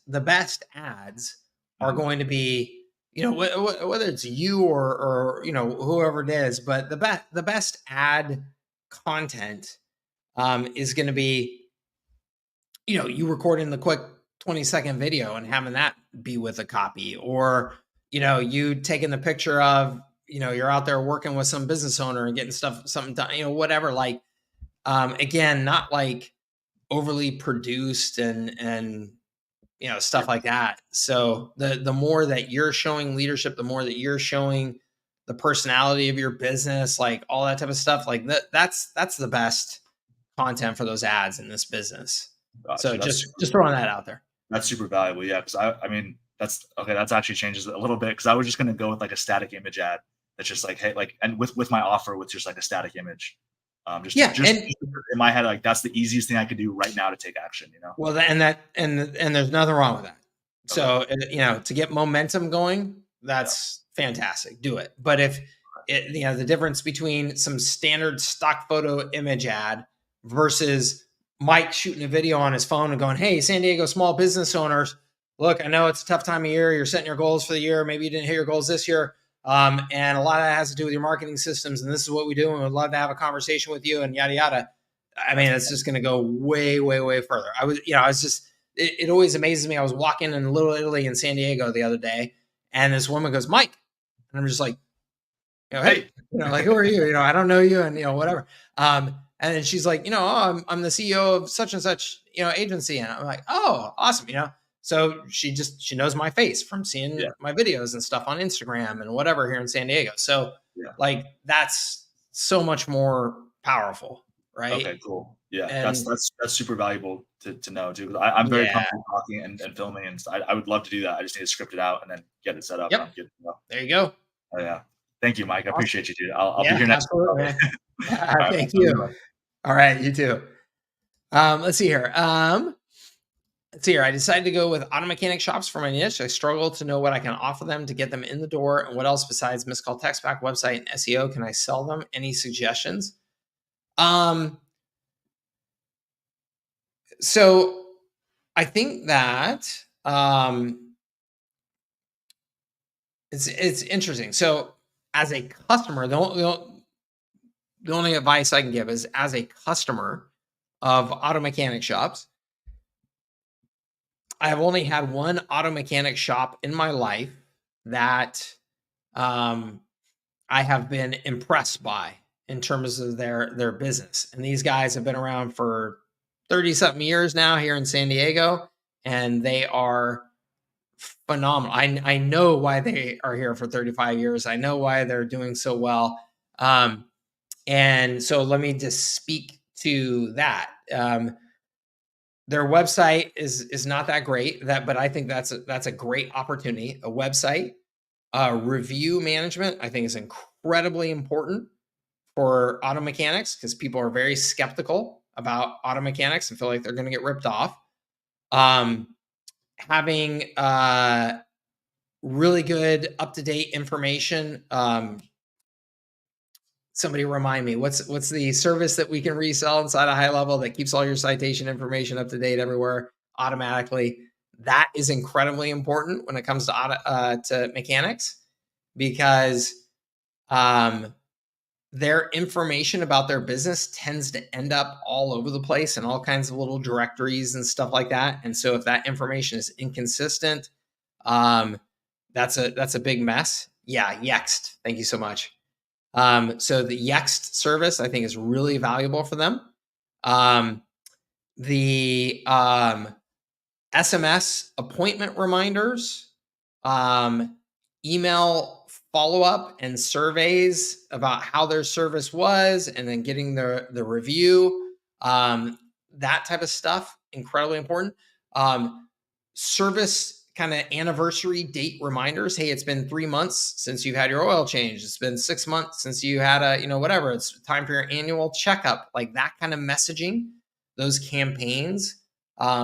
[SPEAKER 1] ads are going to be, you know, whether it's you or you know, whoever it is, but the best ad content is going to be, you know, you recording the quick 20-second video and having that be with a copy, or, you know, you taking the picture of, you know, you're out there working with some business owner and getting something done, you know, whatever. Like, again, not like overly produced and you know, stuff like that. So the more that you're showing leadership, the more that you're showing the personality of your business, like all that type of stuff, like that's the best content for those ads in this business.
[SPEAKER 5] Gotcha.
[SPEAKER 1] So just throwing that out there.
[SPEAKER 5] That's super valuable. Yeah. Cause I mean, that's okay. That's actually changes it a little bit. Cause I was just going to go with like a static image ad. That's just like, hey, like, and with my offer with just like a static image. Just in my head, like that's the easiest thing I could do right now to take action, you know?
[SPEAKER 1] Well, and there's nothing wrong with that. So, you know, to get momentum going, that's fantastic. Do it. But if it, you know, the difference between some standard stock photo image ad versus Mike shooting a video on his phone and going, hey, San Diego small business owners, look, I know it's a tough time of year. You're setting your goals for the year. Maybe you didn't hit your goals this year. And a lot of that has to do with your marketing systems. And this is what we do. And we'd love to have a conversation with you and yada, yada. I mean, it's just going to go way, way, way further. It always amazes me. I was walking in Little Italy in San Diego the other day, and this woman goes, Mike. And I'm just like, you know, hey, you know, like, who are you? You know, I don't know you, and, you know, whatever. And then she's like, you know, oh, I'm the CEO of such and such, you know, agency. And I'm like, oh, awesome. You know, so she knows my face from seeing my videos and stuff on Instagram and whatever here in San Diego. So like, that's so much more powerful. Right.
[SPEAKER 5] Okay, cool. Yeah. And that's super valuable to know too. I'm very comfortable talking and filming, and I would love to do that. I just need to script it out and then get it set up.
[SPEAKER 1] Yep. There you go.
[SPEAKER 5] Oh yeah. Thank you, Mike. I appreciate you, dude. I'll be here next week.
[SPEAKER 1] Right, thank you. All right. You too. Let's see here. I decided to go with auto mechanic shops for my niche. I struggle to know what I can offer them to get them in the door, and what else besides missed call text back, website, and SEO can I sell them? Any suggestions? So I think that it's interesting. So as a customer, the only advice I can give is, as a customer of auto mechanic shops, I have only had one auto mechanic shop in my life that I have been impressed by in terms of their business. And these guys have been around for 30-something years now here in San Diego, and they are phenomenal. I know why they are here for 35 years. I know why they're doing so well. And so let me just speak to that. Their website is not that great, but I think that's a great opportunity. A website, review management, I think, is incredibly important for auto mechanics, because people are very skeptical about auto mechanics and feel like they're going to get ripped off. Having really good up-to-date information. Somebody remind me, what's the service that we can resell inside of HighLevel that keeps all your citation information up to date everywhere automatically? That is incredibly important when it comes to mechanics, because their information about their business tends to end up all over the place in all kinds of little directories and stuff like that. And so if that information is inconsistent, that's a big mess. Yeah, Yext. Thank you so much. So the Yext service, I think, is really valuable for them. The SMS appointment reminders, email follow-up and surveys about how their service was, and then getting the review, that type of stuff, incredibly important. Service kind of anniversary date reminders. Hey, it's been 3 months since you've had your oil change. It's been 6 months since you had whatever. It's time for your annual checkup. Like that kind of messaging, those campaigns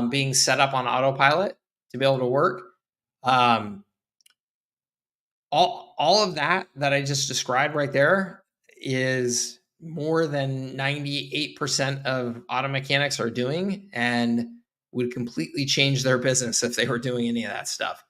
[SPEAKER 1] being set up on autopilot to be able to work. all of that I just described right there is more than 98% of auto mechanics are doing, and would completely change their business if they were doing any of that stuff.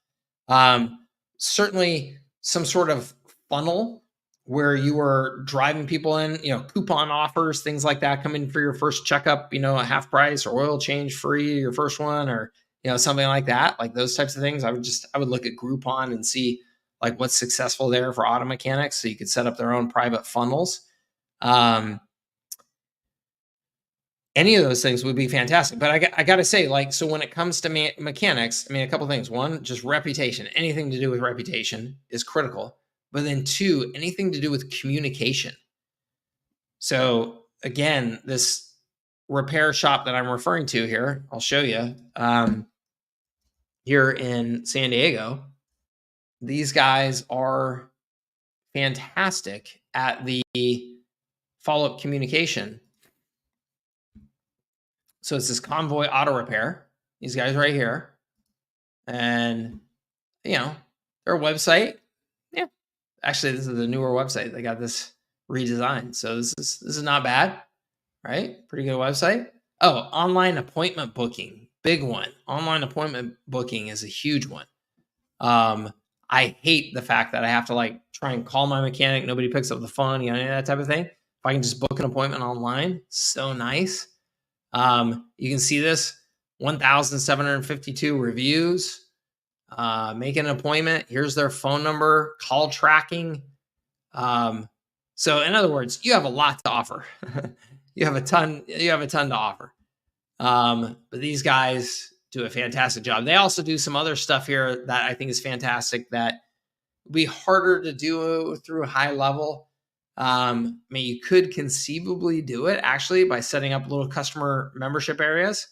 [SPEAKER 1] Certainly some sort of funnel where you are driving people in, coupon offers, things like that, come in for your first checkup, a half price or oil change free, your first one, or, something like that, like those types of things. I would look at Groupon and see like what's successful there for auto mechanics. So you could set up their own private funnels. Any of those things would be fantastic. But I got to say, like, so when it comes to mechanics, I mean, a couple things. One, just reputation. Anything to do with reputation is critical. But then two, anything to do with communication. So again, this repair shop that I'm referring to here, I'll show you, here in San Diego, these guys are fantastic at the follow-up communication. So it's this Convoy Auto Repair, these guys right here. And, their website, actually, this is a newer website. They got this redesigned. So this is not bad, right? Pretty good website. Oh, online appointment booking, big one. Online appointment booking is a huge one. I hate the fact that I have to like try and call my mechanic. Nobody picks up the phone, that type of thing. If I can just book an appointment online, so nice. You can see this 1,752 reviews. Make an appointment. Here's their phone number, call tracking. So in other words, you have a lot to offer. you have a ton to offer. But these guys do a fantastic job. They also do some other stuff here that I think is fantastic that would be harder to do through HighLevel. I mean, you could conceivably do it actually by setting up little customer membership areas,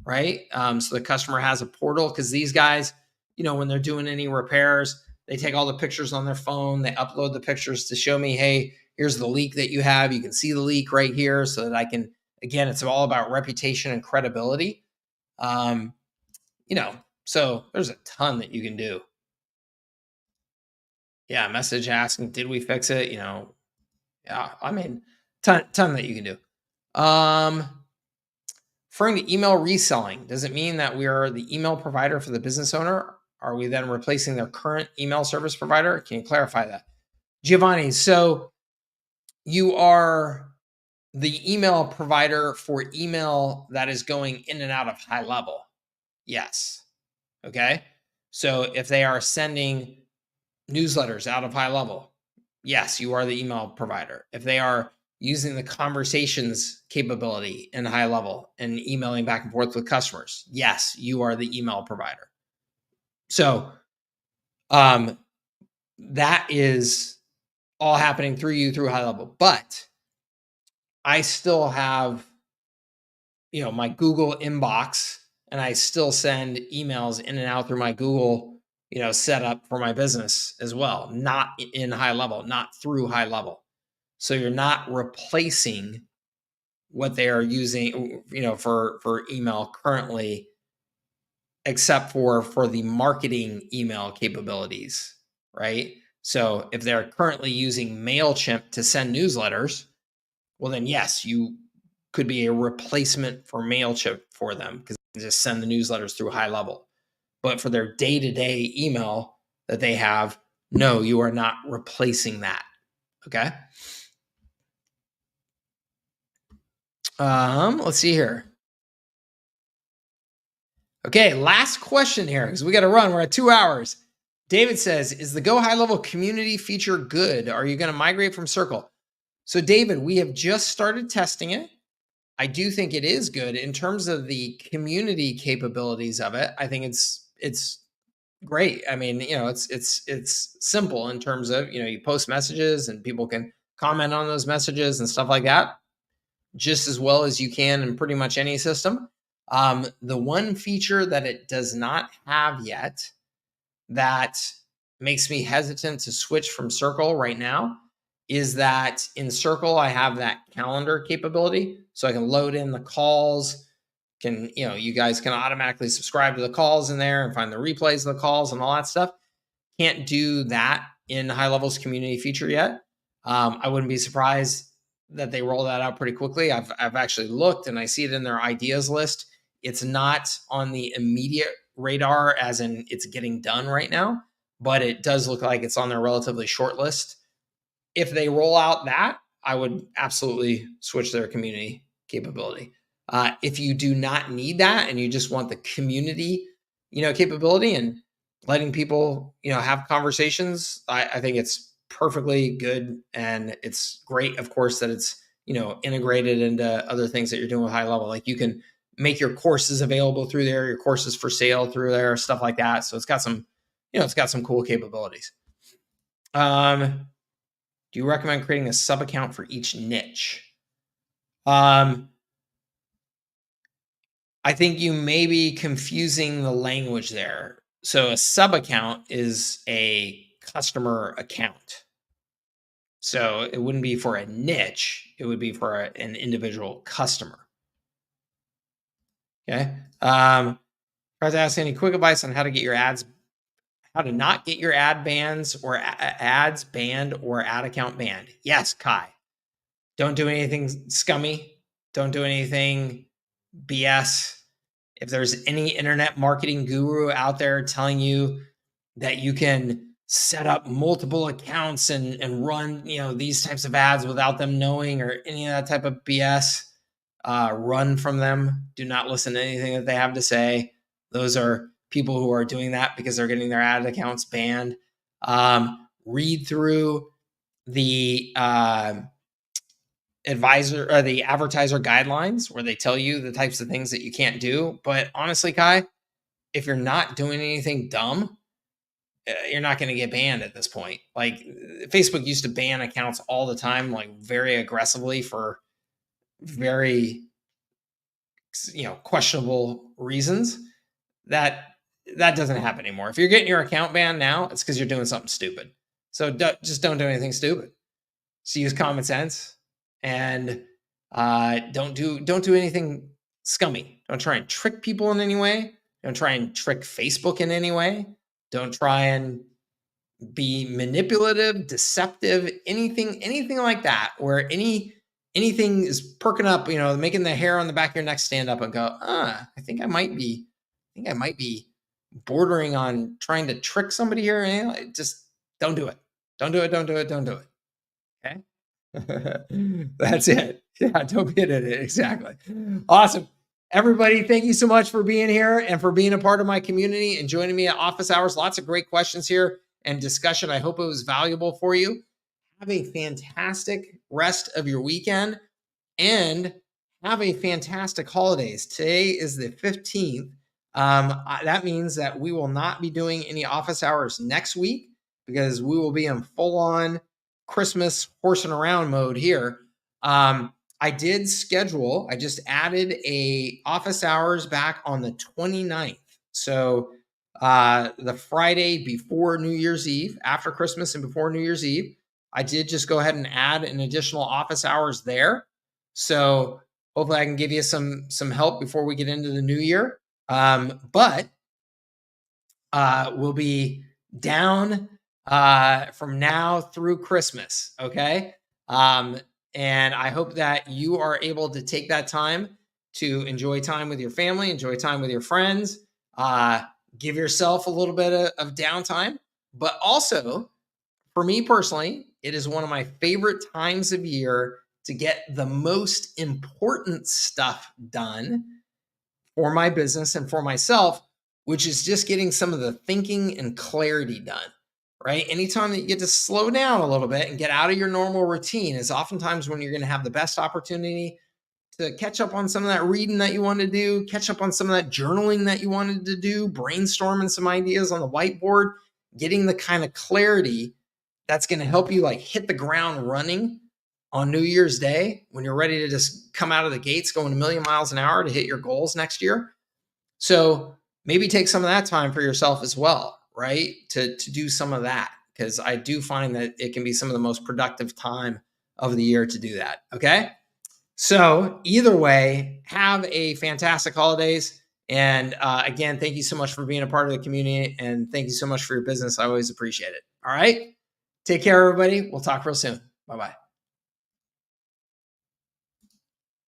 [SPEAKER 1] right? So the customer has a portal, because these guys, when they're doing any repairs, they take all the pictures on their phone, they upload the pictures to show me, hey, here's the leak that you have. You can see the leak right here, so that I can, again, it's all about reputation and credibility. So there's a ton that you can do. Yeah, message asking, did we fix it? Yeah, I mean, ton that you can do. Referring to email reselling, does it mean that we are the email provider for the business owner? Are we then replacing their current email service provider? Can you clarify that? Giovanni, so you are the email provider for email that is going in and out of HighLevel. Yes. Okay. So if they are sending newsletters out of HighLevel, yes, you are the email provider. If they are using the conversations capability in HighLevel and emailing back and forth with customers, yes, you are the email provider. So that is all happening through you through HighLevel. But I still have, my Google inbox, and I still send emails in and out through my Google, set up for my business as well, not in HighLevel, not through HighLevel. So you're not replacing what they are using, for email currently, except for the marketing email capabilities, right? So if they're currently using MailChimp to send newsletters, well then yes, you could be a replacement for MailChimp for them, because they just send the newsletters through HighLevel. But for their day-to-day email that they have, no, you are not replacing that. Okay. Let's see here. Okay, last question here, because we got to run. We're at 2 hours. David says, is the Go HighLevel community feature good? Are you going to migrate from Circle? So David, we have just started testing it. I do think it is good in terms of the community capabilities of it. I think it's great. I mean, it's simple in terms of, you post messages and people can comment on those messages and stuff like that, just as well as you can in pretty much any system. The one feature that it does not have yet that makes me hesitant to switch from Circle right now is that in Circle, I have that calendar capability. So I can load in the calls, you guys can automatically subscribe to the calls in there and find the replays of the calls and all that stuff. Can't do that in HighLevel's community feature yet. I wouldn't be surprised that they roll that out pretty quickly. I've actually looked and I see it in their ideas list. It's not on the immediate radar as in it's getting done right now, but it does look like it's on their relatively short list. If they roll out that, I would absolutely switch their community capability. If you do not need that and you just want the community, capability and letting people, have conversations, I think it's perfectly good. And it's great, of course, that it's, integrated into other things that you're doing with HighLevel. Like you can make your courses available through there, your courses for sale through there, stuff like that. So it's got some, cool capabilities. Do you recommend creating a sub account for each niche? I think you may be confusing the language there. So a sub account is a customer account. So it wouldn't be for a niche. It would be for an individual customer. Okay. Try to ask any quick advice on how to not get your ad bans or ads banned or ad account banned. Yes, Kai. Don't do anything scummy. Don't do anything BS. If there's any internet marketing guru out there telling you that you can set up multiple accounts and run, these types of ads without them knowing or any of that type of BS, run from them. Do not listen to anything that they have to say. Those are people who are doing that because they're getting their ad accounts banned. Read through the advisor or the advertiser guidelines where they tell you the types of things that you can't do. But honestly, Kai, if you're not doing anything dumb, you're not going to get banned at this point. Like Facebook used to ban accounts all the time, like very aggressively for very, questionable reasons. That doesn't happen anymore. If you're getting your account banned now, it's because you're doing something stupid. So just don't do anything stupid. Just use common sense and don't do anything scummy. Don't try and trick people in any way. Don't try and trick Facebook in any way. Don't try and be manipulative, deceptive, anything like that, where anything is perking up, making the hair on the back of your neck stand up and go, I think I might be bordering on trying to trick somebody here. Just don't do it. Don't do it. Don't do it. Don't do it. Okay. That's it. Yeah. Don't be an idiot. Exactly. Awesome. Everybody, thank you so much for being here and for being a part of my community and joining me at office hours. Lots of great questions here and discussion. I hope it was valuable for you. Have a fantastic rest of your weekend and have a fantastic holidays. Today is the 15th. That means that we will not be doing any office hours next week because we will be in full-on Christmas horsing around mode here. I just added a office hours back on the 29th. So the Friday before New Year's Eve, after Christmas and before New Year's Eve, I did just go ahead and add an additional office hours there. So hopefully I can give you some help before we get into the new year. But we'll be down from now through Christmas. Okay. And I hope that you are able to take that time to enjoy time with your family, enjoy time with your friends, give yourself a little bit of downtime. But also, for me personally, it is one of my favorite times of year to get the most important stuff done for my business and for myself, which is just getting some of the thinking and clarity done. Right? Anytime that you get to slow down a little bit and get out of your normal routine is oftentimes when you're going to have the best opportunity to catch up on some of that reading that you want to do, catch up on some of that journaling that you wanted to do, brainstorming some ideas on the whiteboard, getting the kind of clarity that's going to help you like hit the ground running on New Year's Day when you're ready to just come out of the gates going a million miles an hour to hit your goals next year. So maybe take some of that time for yourself as well. Right? To do some of that, because I do find that it can be some of the most productive time of the year to do that. Okay. So either way, have a fantastic holidays. And again, thank you so much for being a part of the community and thank you so much for your business. I always appreciate it. All right. Take care, everybody. We'll talk real soon. Bye-bye.